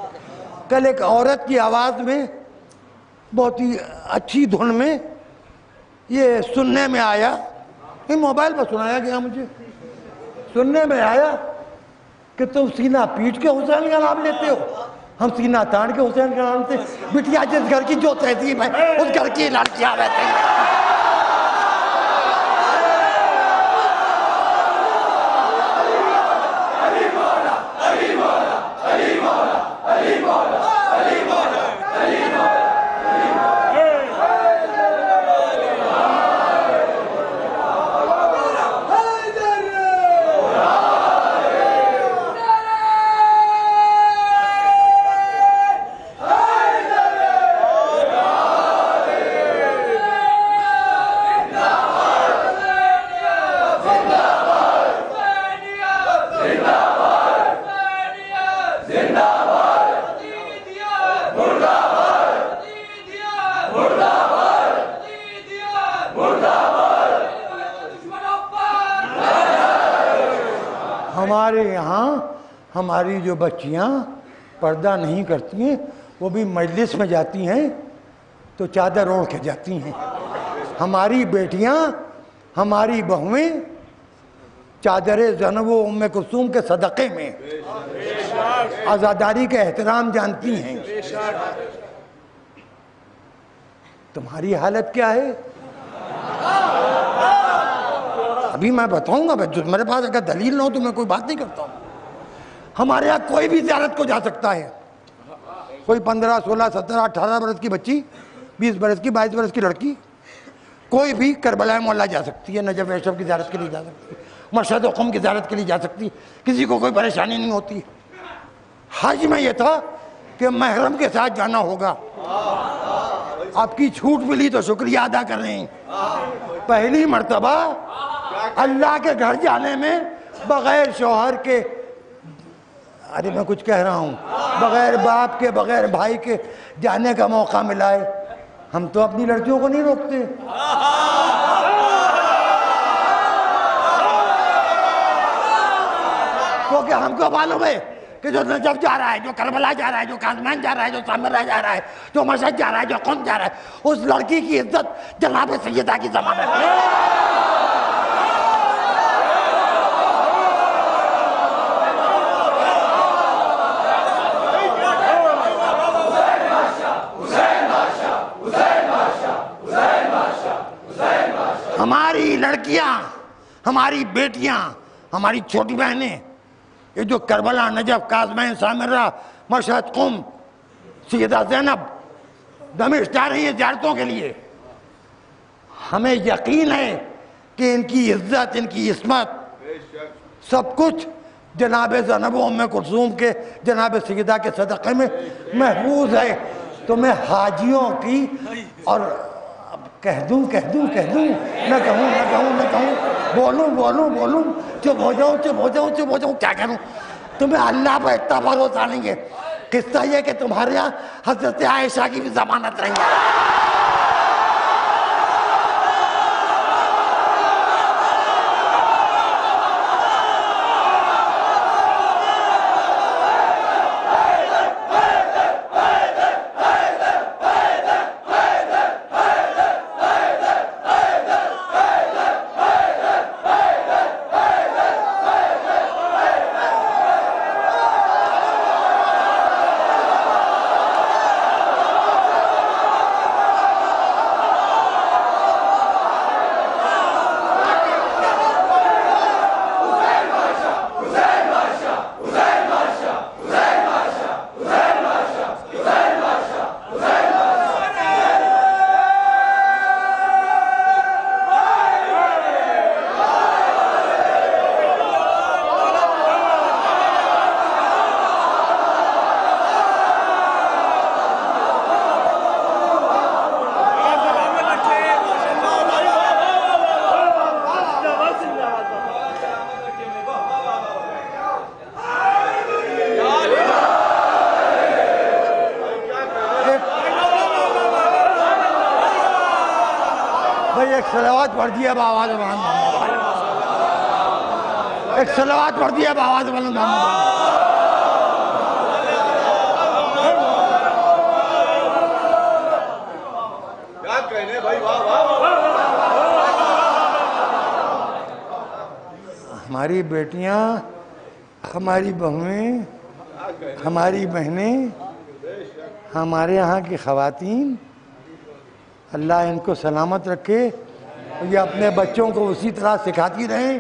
کل ایک عورت کی آواز میں بہت ہی اچھی دھن میں یہ سننے میں آیا، یہ موبائل پر سنایا گیا مجھے، سننے میں آیا کہ تم سینہ پیٹ کے حسین کا نام لیتے ہو، ہم سینہ تان کے حسین کا نام لیتے ہیں. بٹیا جس گھر کی جو تہذیب ہے اس گھر کی لڑکیاں رہتے ہیں. ہمارے یہاں ہماری جو بچیاں پردہ نہیں کرتی ہیں وہ بھی مجلس میں جاتی ہیں تو چادر اوڑھ کے جاتی ہیں. ہماری بیٹیاں، ہماری بہویں چادر زینب و ام کلثوم کے صدقے میں عزاداری کا احترام جانتی ہیں. تمہاری حالت کیا ہے؟ ابھی میں بتاؤں گا، میرے پاس اگر دلیل نہ ہو تو میں کوئی بات نہیں کرتا ہوں. ہمارے یہاں کوئی بھی زیارت کو جا سکتا ہے. کوئی 15 16 17 18 برس کی بچی، 20 برس کی، 22 برس کی لڑکی، کوئی بھی کربلا معلیٰ جا سکتی ہے، نجف اشرف کی زیارت کے لیے جا سکتی ہے، مشہد و قم کی زیارت کے لیے جا سکتی ہے. کسی کو کوئی پریشانی نہیں ہوتی. حج میں یہ تھا کہ محرم کے ساتھ جانا ہوگا. آپ کی چھوٹ ملی تو شکریہ ادا کر رہے ہیں. پہلی مرتبہ اللہ کے گھر جانے میں بغیر شوہر کے، ارے میں کچھ کہہ رہا ہوں، بغیر باپ کے، بغیر بھائی کے جانے کا موقع ملا ہے. ہم تو اپنی لڑکیوں کو نہیں روکتے. کیونکہ ہم کو معلوم ہے کہ جو نجف جا رہا ہے، جو کربلا جا رہا ہے، جو کاظمین جا رہا ہے، جو سامرہ جا رہا ہے، جو مشہد جا رہا ہے، جو قم جا رہا ہے، اس لڑکی کی عزت جناب سیدہ کی ضمانت ہے. ہماری لڑکیاں، ہماری بیٹیاں، ہماری چھوٹی بہنیں یہ جو کربلا، نجف، کاظمین، سامرہ، مشہد، قم، سیدہ زینب دمشق جا رہی ہے زیارتوں کے لیے. ہمیں یقین ہے کہ ان کی عزت، ان کی عصمت، سب کچھ جناب زینب و ام کلثوم کے، جناب سیدہ کے صدقے میں محفوظ ہے. تو میں حاجیوں کی، اور کہہ دوں نہ کہوں، بولوں، چپ ہو جاؤں، کیا کروں؟ تمہیں اللہ پر اتنا بھروسہ نہیں ہے. قصہ یہ کہ تمہارے یہاں حضرت عائشہ کی بھی ضمانت نہیں ہے. ایک صلوات پڑھ دیا بآواز بلند محمد. ایک صلوات پڑھ دیا بآواز بلند محمد. کیا کہنے بھائی، واہ واہ. ہماری بیٹیاں، ہماری بہویں، ہماری بہنیں، ہمارے یہاں کی خواتین، اللہ ان کو سلامت رکھے. یہ اپنے بچوں کو اسی طرح سکھاتی رہیں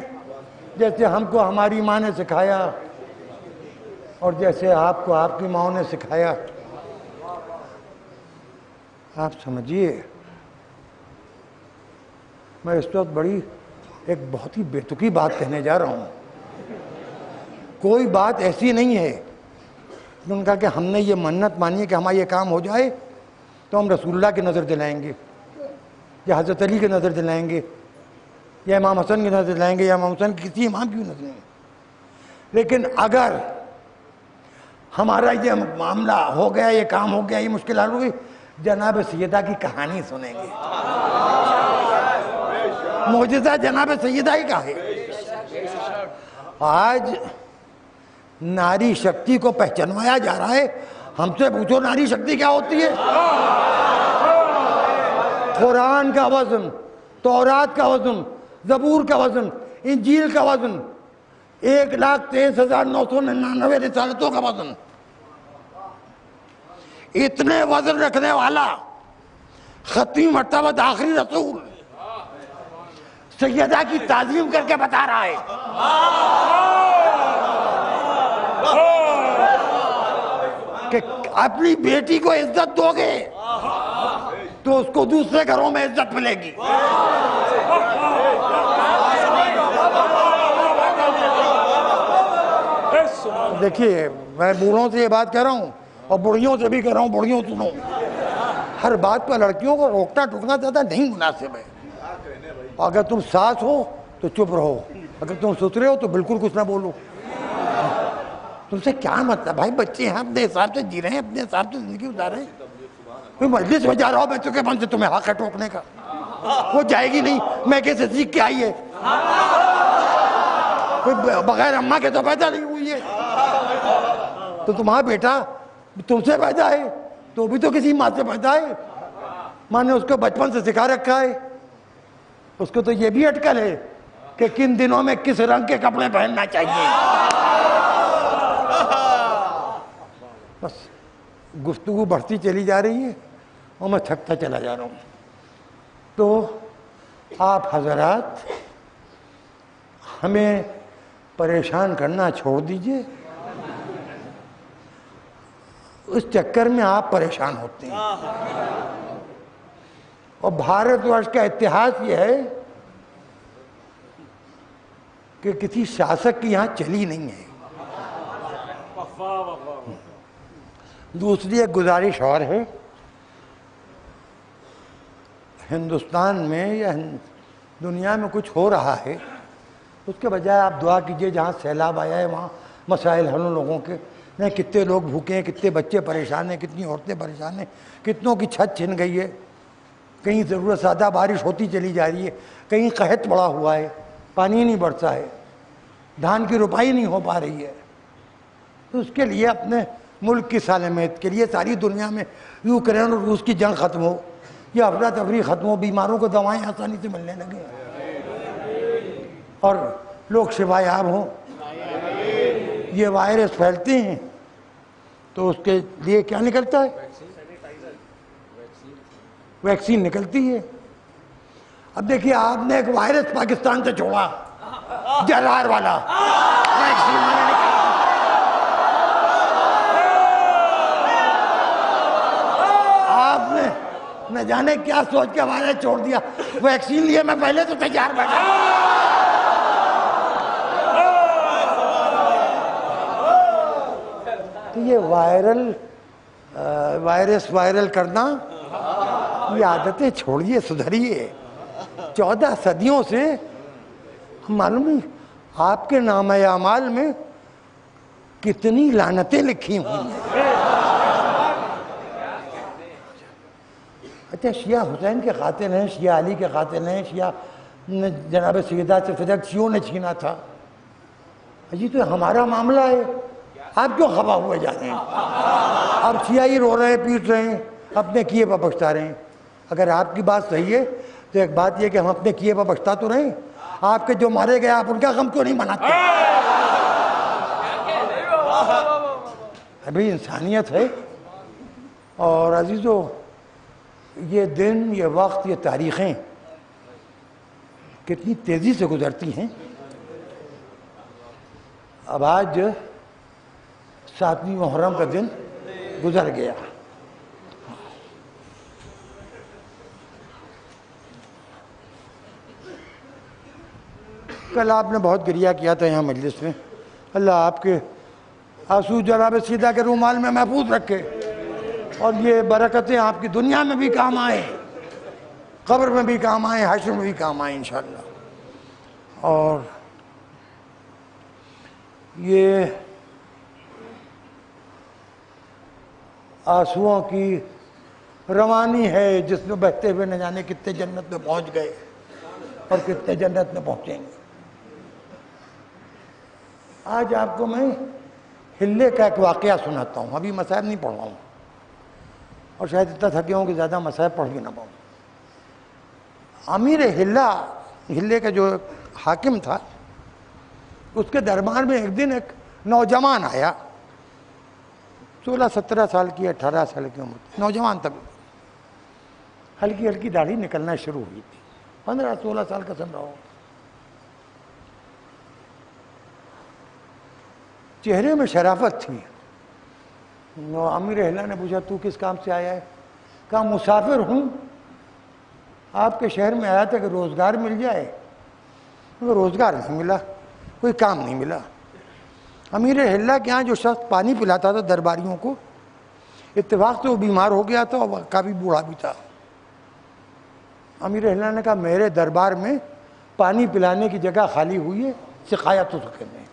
جیسے ہم کو ہماری ماں نے سکھایا، اور جیسے آپ کو آپ کی ماں نے سکھایا. آپ سمجھیے، میں اس وقت ایک بہت ہی بے تکی بات کہنے جا رہا ہوں. کوئی بات ایسی نہیں ہے. انہوں نے کہا کہ ہم نے یہ منت مانی ہے کہ ہمارا یہ کام ہو جائے تو ہم رسول اللہ کی نظر دلائیں گے، یا حضرت علی کی نظر دلائیں گے، یا امام حسن کی نظر دلائیں گے، یا امام حسن کی کسی امام کی نظر دلائیں گے. لیکن اگر ہمارا یہ معاملہ ہو گیا، یہ کام ہو گیا، یہ مشکل حل ہو گئی، جناب سیدہ کی کہانی سنیں گے. معجزہ جناب سیدہ ہی کا ہے. آج ناری شکتی کو پہچانوایا جا رہا ہے. ہم سے پوچھو ناری شکتی کیا ہوتی ہے؟ قرآن کا وزن، تورات کا وزن، زبور کا وزن، انجیل کا وزن، 1,23,999 رسالتوں کا وزن. اتنے وزن رکھنے والا ختمی مرتبہ آخری رسول سیدہ کی تعظیم کر کے بتا رہا ہے کہ اپنی بیٹی کو عزت دو گے تو اس کو دوسرے گھروں میں عزت ملے گی. دیکھیے، میں بوڑھوں سے یہ بات کہہ رہا ہوں اور بڑھیوں سے بھی کہہ رہا ہوں. بڑھیوں سنو، ہر بات پر لڑکیوں کو روکنا ٹوکنا زیادہ نہیں مناسب ہے. اگر تم ساس ہو تو چپ رہو، اگر تم سسرے ہو تو بالکل کچھ نہ بولو. تم سے کیا مطلب؟ بھائی بچے ہیں، اپنے حساب سے جی رہے ہیں، اپنے حساب سے زندگی گزار رہے ہیں. کوئی مجلس میں جا رہا ہو بچوں کے من سے تمہیں حق ہے ٹوکنے کا؟ وہ جائے گی نہیں. میں کیسے سیکھ کے آئی ہے؟ کوئی بغیر اماں کے تو پیدا نہیں ہوئی ہے. تو تمہارا بیٹا تم سے پیدا ہے تو بھی تو کسی ماں سے پیدا ہے. ماں نے اس کو بچپن سے سکھا رکھا ہے. اس کو تو یہ بھی اٹکل ہے کہ کن دنوں میں کس رنگ کے کپڑے پہننا چاہیے. بس گفتگو بڑھتی چلی جا رہی ہے اور میں تھکتا چلا جا رہا ہوں. تو آپ حضرات ہمیں پریشان کرنا چھوڑ دیجئے، اس چکر میں آپ پریشان ہوتے ہیں۔ اور بھارت ورش کا اتہاس یہ ہے کہ کسی شاسک کی یہاں چلی نہیں ہے۔ دوسری ایک گزارش اور ہے، ہندوستان میں یا دنیا میں کچھ ہو رہا ہے، اس کے بجائے آپ دعا کیجئے جہاں سیلاب آیا ہے وہاں مسائل حل لوگوں کے، نہیں کتنے لوگ بھوکے ہیں، کتنے بچے پریشان ہیں، کتنی عورتیں پریشان ہیں، کتنوں کی چھت چھن گئی ہے، کہیں ضرورت زیادہ بارش ہوتی چلی جا رہی ہے، کہیں قحط پڑا ہوا ہے، پانی نہیں برسا ہے، دھان کی روپائی نہیں ہو پا رہی ہے۔ تو اس کے لیے اپنے ملک کی سالمیت کے لیے ساری دنیا میں یوکرین اور روس کی جنگ ختم ہو، یہ افراتفری ختم ہو، بیماروں کو دوائیں آسانی سے ملنے لگیں اور لوگ شفا یاب ہوں۔ یہ وائرس پھیلتے ہیں تو اس کے لیے کیا نکلتا ہے؟ ویکسین نکلتی ہے۔ اب دیکھیے آپ نے ایک وائرس پاکستان سے چھوڑا، جرار والا، ویکسین میں نے نکالا۔ آپ نے نہ جانے کیا سوچ کے وائرس چھوڑ دیا، ویکسین لیے میں پہلے تو تیار بیٹھا۔ تو یہ وائرل کرنا، یہ عادتیں چھوڑیے، سدھریے۔ 14 صدیوں سے معلوم ہے آپ کے نامہ اعمال میں کتنی لعنتیں لکھی ہوئی ہیں۔ اچھا شیعہ حسین کے قاتل ہیں، شیعہ علی کے قاتل ہیں، شیعہ جناب سیدہ سے فدق شیعوں نے چھینا تھا۔ جی تو ہمارا معاملہ ہے، آپ کیوں خفا ہوئے جا رہے ہیں؟ اب شیعہ ہی رو رہے ہیں، پیٹ رہے ہیں، اپنے کیے پر بخشتا رہے ہیں۔ اگر آپ کی بات صحیح ہے تو ایک بات یہ کہ ہم اپنے کیے پر بخشتا تو رہیں، آپ کے جو مارے گئے آپ ان کا غم کیوں نہیں مناتے؟ ابھی انسانیت ہے۔ اور عزیزو، یہ دن، یہ وقت، یہ تاریخیں کتنی تیزی سے گزرتی ہیں۔ اب آج 7ویں محرم کا دن گزر گیا۔ کل آپ نے بہت گریہ کیا تھا یہاں مجلس میں، اللہ آپ کے آنسو جناب سیدہ کے رومال میں محفوظ رکھے، اور یہ برکتیں آپ کی دنیا میں بھی کام آئیں، قبر میں بھی کام آئیں، حشر میں بھی کام آئیں انشاءاللہ۔ اور یہ آنسوؤں کی روانی ہے جس میں بہتے ہوئے نہ جانے کتنے جنت میں پہنچ گئے اور کتنے جنت میں پہنچیں گے۔ آج آپ کو میں ہلے کا ایک واقعہ سناتا ہوں، ابھی مصائب نہیں پڑھ رہا ہوں، اور شاید اتنا تھکے ہوں کہ زیادہ مصائب پڑھ بھی نہ پاؤں۔ امیر ہلے کا جو حاکم تھا، اس کے دربار میں ایک دن ایک نوجوان آیا، 16-17 سال کی، 18 سال کی عمر، نوجوان تک، ہلکی ہلکی داڑھی نکلنا شروع ہوئی تھی، 15-16 سال کا سن رہا ہو۔ چہرے میں شرافت تھی۔ امیر ہلہ نے پوچھا تو کس کام سے آیا ہے؟ کہا مسافر ہوں، آپ کے شہر میں آیا تھا کہ روزگار مل جائے، روزگار نہیں ملا، کوئی کام نہیں ملا۔ امیر ہلہ کے یہاں جو شخص پانی پلاتا تھا درباریوں کو، اتفاق سے وہ بیمار ہو گیا تھا اور کافی بوڑھا بھی تھا۔ امیر ہلہ نے کہا میرے دربار میں پانی پلانے کی جگہ خالی ہوئی ہے، سقایت ہو سکے میں،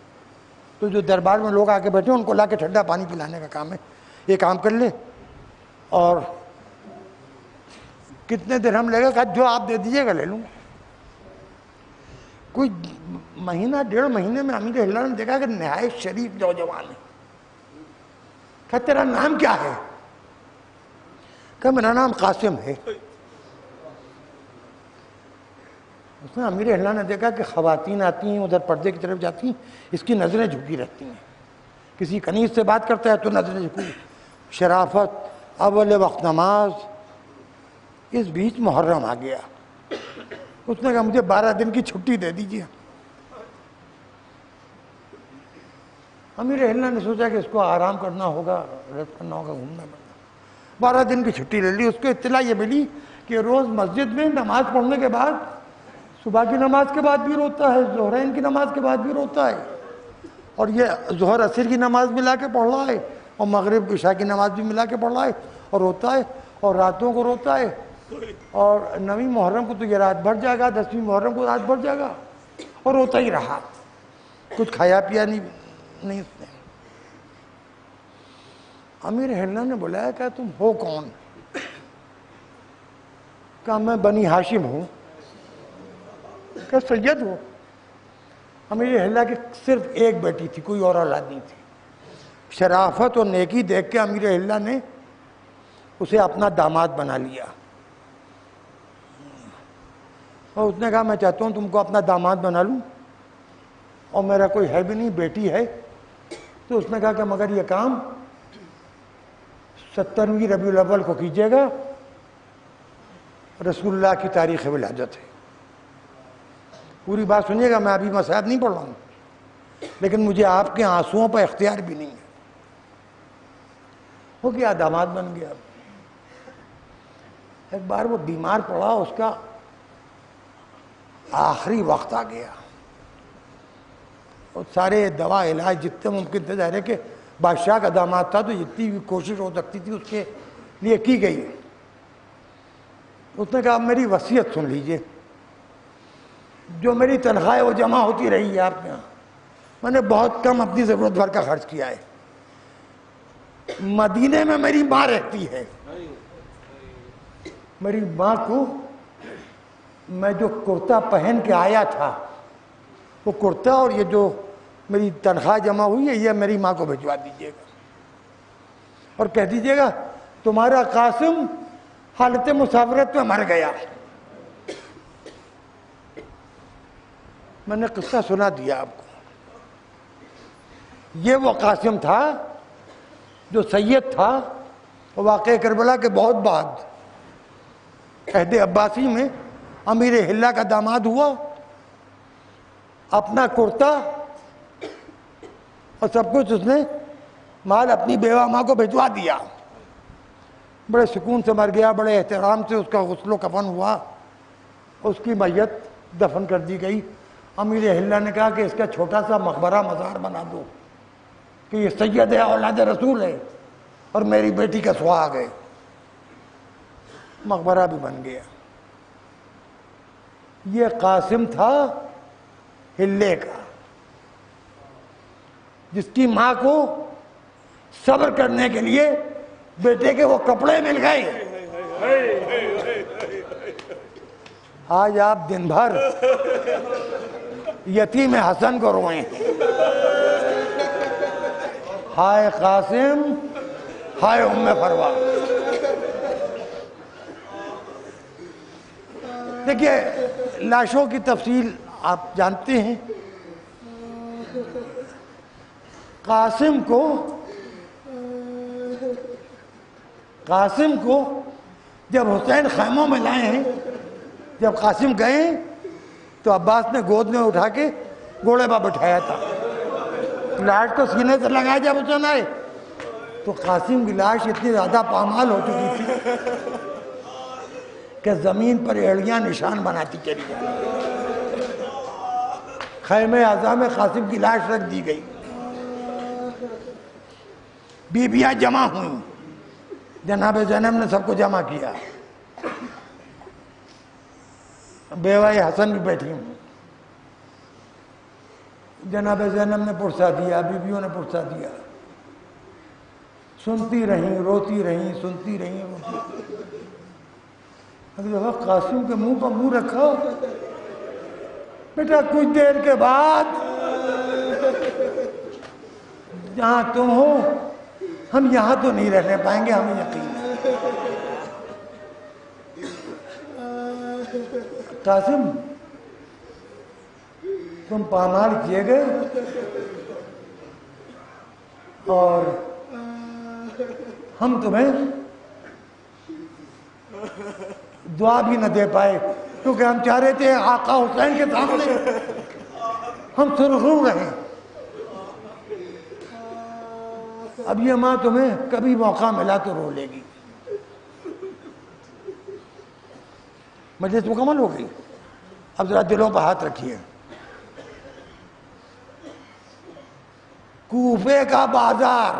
تو جو دربار میں لوگ آ کے بیٹھے ان کو لا کے ٹھنڈا پانی پلانے کا کام ہے، یہ کام کر لے۔ اور کتنے درہم لے گا؟ کہا جو آپ دے دیجیے گا لے لوں۔ کوئی مہینہ 1.5 مہینے میں امیر ہلہ نے دیکھا کہ نہایت شریف نوجوان ہے۔ کہا تیرا نام کیا ہے؟ کہا میرا نام قاسم ہے۔ اس میں امیر ہلہ نے دیکھا کہ خواتین آتی ہیں ادھر پردے کی طرف جاتی ہیں، اس کی نظریں جھکی رہتی ہیں، کسی کنیز سے بات کرتا ہے تو نظریں جھکی، شرافت، اول وقت نماز۔ اس بیچ محرم آ گیا، اس نے کہا مجھے 12 دن کی چھٹی دے دیجیے۔ امیر اہلیہ نے سوچا کہ اس کو آرام کرنا ہوگا، ریسٹ کرنا ہوگا، گھومنا پڑنا۔ 12 دن کی چھٹی لے لی۔ اس کو اطلاع یہ ملی کہ روز مسجد میں نماز پڑھنے کے بعد، صبح کی نماز کے بعد بھی روتا ہے، ظہرین کی نماز کے بعد بھی روتا ہے، اور یہ ظہر عصر کی نماز ملا کے پڑھ رہا ہے، اور مغرب عشاء کی نماز بھی ملا کے پڑھ رہا ہے، اور روتا ہے، اور راتوں کو روتا ہے، اور 9ویں محرم کو تو یہ رات بھر جائے گا، 10ویں محرم کو رات بھر جائے گا، اور روتا ہی رہا، کچھ کھایا پیا نہیں اس نے۔ امیر اہلیہ نے بلایا کہ تم ہو کون؟ کہا میں بنی ہاشم ہوں۔ کہ سید ہو؟ امیر اہلیہ کی صرف ایک بیٹی تھی، کوئی اور اولاد نہیں تھی۔ شرافت اور نیکی دیکھ کے امیر اہلیہ نے اسے اپنا داماد بنا لیا، اور اس نے کہا میں چاہتا ہوں تم کو اپنا داماد بنا لوں، اور میرا کوئی ہے بھی نہیں، بیٹی ہے۔ تو اس نے کہا کہ مگر یہ کام 17ویں ربیع الاول کو کیجیے گا، رسول اللہ کی تاریخ ولادت ہے۔ پوری بات سنیے گا، میں ابھی مصاحب نہیں پڑھ رہا ہوں، لیکن مجھے آپ کے آنسوؤں پر اختیار بھی نہیں ہے۔ وہ کیا داماد بن گیا۔ ایک بار وہ بیمار پڑا، اس کا آخری وقت آ گیا، اور سارے دوا علاج جتنے ممکن تھے، ظاہر ہے کہ بادشاہ کا داماد تھا تو جتنی بھی کوشش ہو سکتی تھی اس کے لیے کی گئی۔ اس نے کہا میری وصیت سن لیجئے، جو میری تنخواہ ہے وہ جمع ہوتی رہی ہے آپ کے یہاں، میں نے بہت کم اپنی ضرورت بھر کا خرچ کیا ہے۔ مدینے میں میری ماں رہتی ہے، میری ماں کو میں جو کرتا پہن کے آیا تھا، وہ کرتا اور یہ جو میری تنخواہ جمع ہوئی ہے، یہ میری ماں کو بھجوا دیجیے گا، اور کہہ دیجیے گا تمہارا قاسم حالت مسافرت میں مر گیا۔ میں نے قصہ سنا دیا آپ کو۔ یہ وہ قاسم تھا جو سید تھا، واقعہ کربلا کے بہت بعد عہد عباسی میں امیر اہلیہ کا داماد ہوا، اپنا کرتا اور سب کچھ اس نے مال اپنی بیوہ ماں کو بھجوا دیا، بڑے سکون سے مر گیا، بڑے احترام سے اس کا غسل و کفن ہوا، اس کی میت دفن کر دی گئی۔ امیر اہلیہ نے کہا کہ اس کا چھوٹا سا مقبرہ مزار بنا دو کہ یہ سید ہے، اولاد رسول ہے، اور میری بیٹی کا سہاگ ہے۔ مقبرہ بھی بن گیا۔ یہ قاسم تھا ہلے کا، جس کی ماں کو صبر کرنے کے لیے بیٹے کے وہ کپڑے مل گئے۔ آج آپ دن بھر یتیم حسن کو روئیں، ہائے قاسم، ہائے ام فروا۔ دیکھیے لاشوں کی تفصیل آپ جانتے ہیں۔ قاسم کو جب حسین خیموں میں لائے ہیں، جب قاسم گئے تو عباس نے گود میں اٹھا کے گھوڑے پر بٹھایا تھا، لاش کو سینے سے لگایا۔ جب حسین آئے تو قاسم کی لاش اتنی زیادہ پامال ہو چکی تھی کہ زمین پر ایڑیاں نشان بناتی چلی جائیں۔ خیمے اعظم میں قاسم کی لاش رکھ دی گئی، بیویاں جمع ہوئیں، جناب زینب نے سب کو جمع کیا، بیوہ حسن بھی بیٹھی ہوں، جناب زینب نے پرسا دیا، بیویوں نے پرسا دیا، سنتی رہیں، روتی رہیں، سنتی رہیں، روتی رہیں۔ اگلے وقت قاسم کے منہ پر منہ رکھا، بیٹا کچھ دیر کے بعد جہاں تم ہو ہم یہاں تو نہیں رہنے پائیں گے، ہمیں یقین ہے۔ قاسم تم پامال کیے گئے اور ہم تمہیں دعا بھی نہ دے پائے، کیونکہ ہم چاہ رہے تھے آقا حسین کے سامنے ہم سرخرو رہیں، اب یہ ماں تمہیں کبھی موقع ملا تو رو لے گی. مجلس مکمل ہو گئی. اب ذرا دلوں پہ ہاتھ رکھیے. کوفے کا بازار،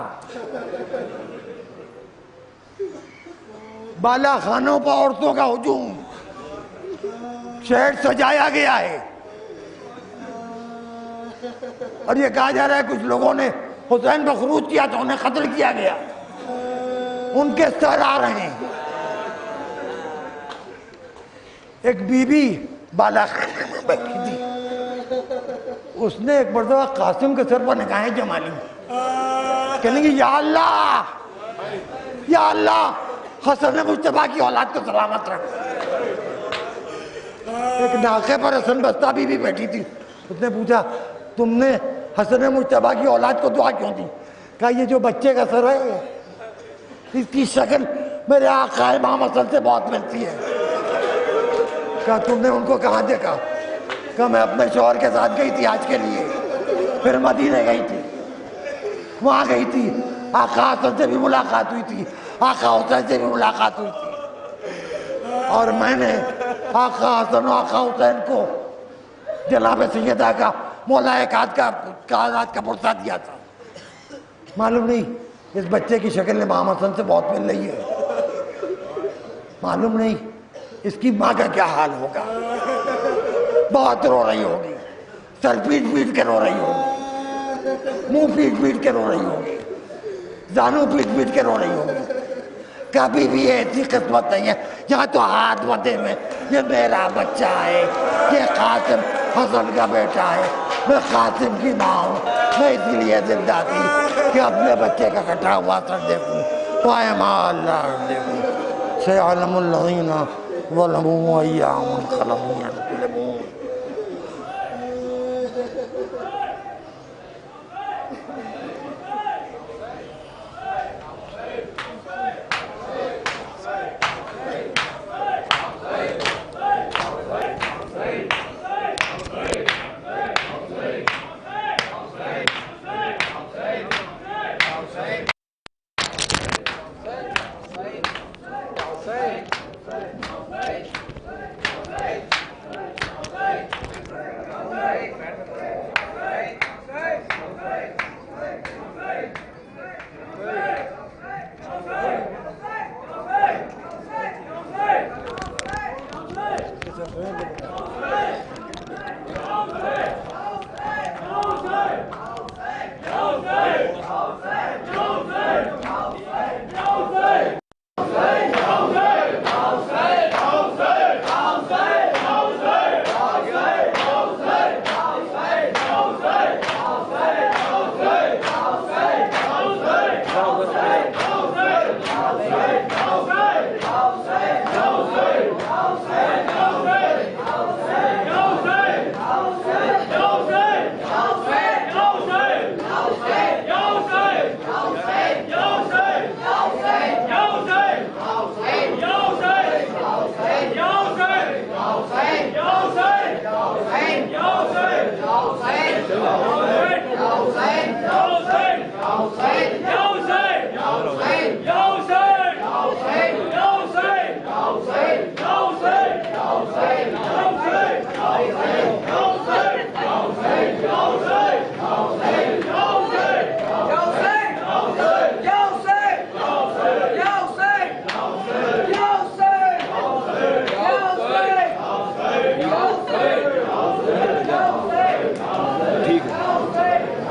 بالا خانوں پر عورتوں کا ہجوم، شہر سجایا گیا ہے، اور یہ کہا جا رہا ہے کچھ لوگوں نے حسین پر خروج کیا تو انہیں قتل کیا گیا. ان کے سر آ رہے ہیں. ایک بی بی بالا خانے میں بیٹھی تھی، اس نے ایک مرتبہ قاسم کے سر پر نگاہیں جما لی. کہنے لگی یا اللہ، یا اللہ، حسن مجتبیٰ کی اولاد کو سلامت رکھ. ایک ناقے پر حسن بستہ بی بی بیٹھی تھی. اس نے پوچھا تم نے حسن مجتبیٰ کی اولاد کو دعا کیوں دی؟ کہا یہ جو بچے کا سر ہے اس کی شکل میرے آقا امام حسن سے بہت ملتی ہے. کہا تم نے ان کو کہاں دیکھا؟ کہا میں اپنے شوہر کے ساتھ گئی تھی حج کے لیے، پھر مدینے گئی تھی، وہاں گئی تھی، آقا حسن سے بھی ملاقات ہوئی تھی، آقا حسین سے بھی ملاقات ہوئی تھی، اور میں نے آقا حسن و آقا حسین کو جناب سیدہ کا مولا کائنات کا پرسہ دیا تھا. معلوم نہیں اس بچے کی شکل امام حسن سے بہت مل رہی ہے. معلوم نہیں اس کی ماں کا کیا حال ہوگا. بہت رو رہی ہوگی، سر پیٹ پیٹ کے رو رہی ہوگی، منہ پیٹ پیٹ کے رو رہی ہوگی، زانو پیٹ پیٹ کے رو رہی ہوگی. کبھی بھی ایسی قسمت نہیں ہے. یہاں تو ہاتھ بدے میں یہ میرا بچہ ہے، یہ قاسم حسن کا بیٹا ہے، میں قاسم کی ماں ہوں. میں اسی لیے زندہ تھی کہ اپنے بچے کا کٹا ہوا سر دیکھوں. پائے ماں اللہ دیکھوں. سیعلم الذین ظلموا ایام انقلبوا ینقلبون.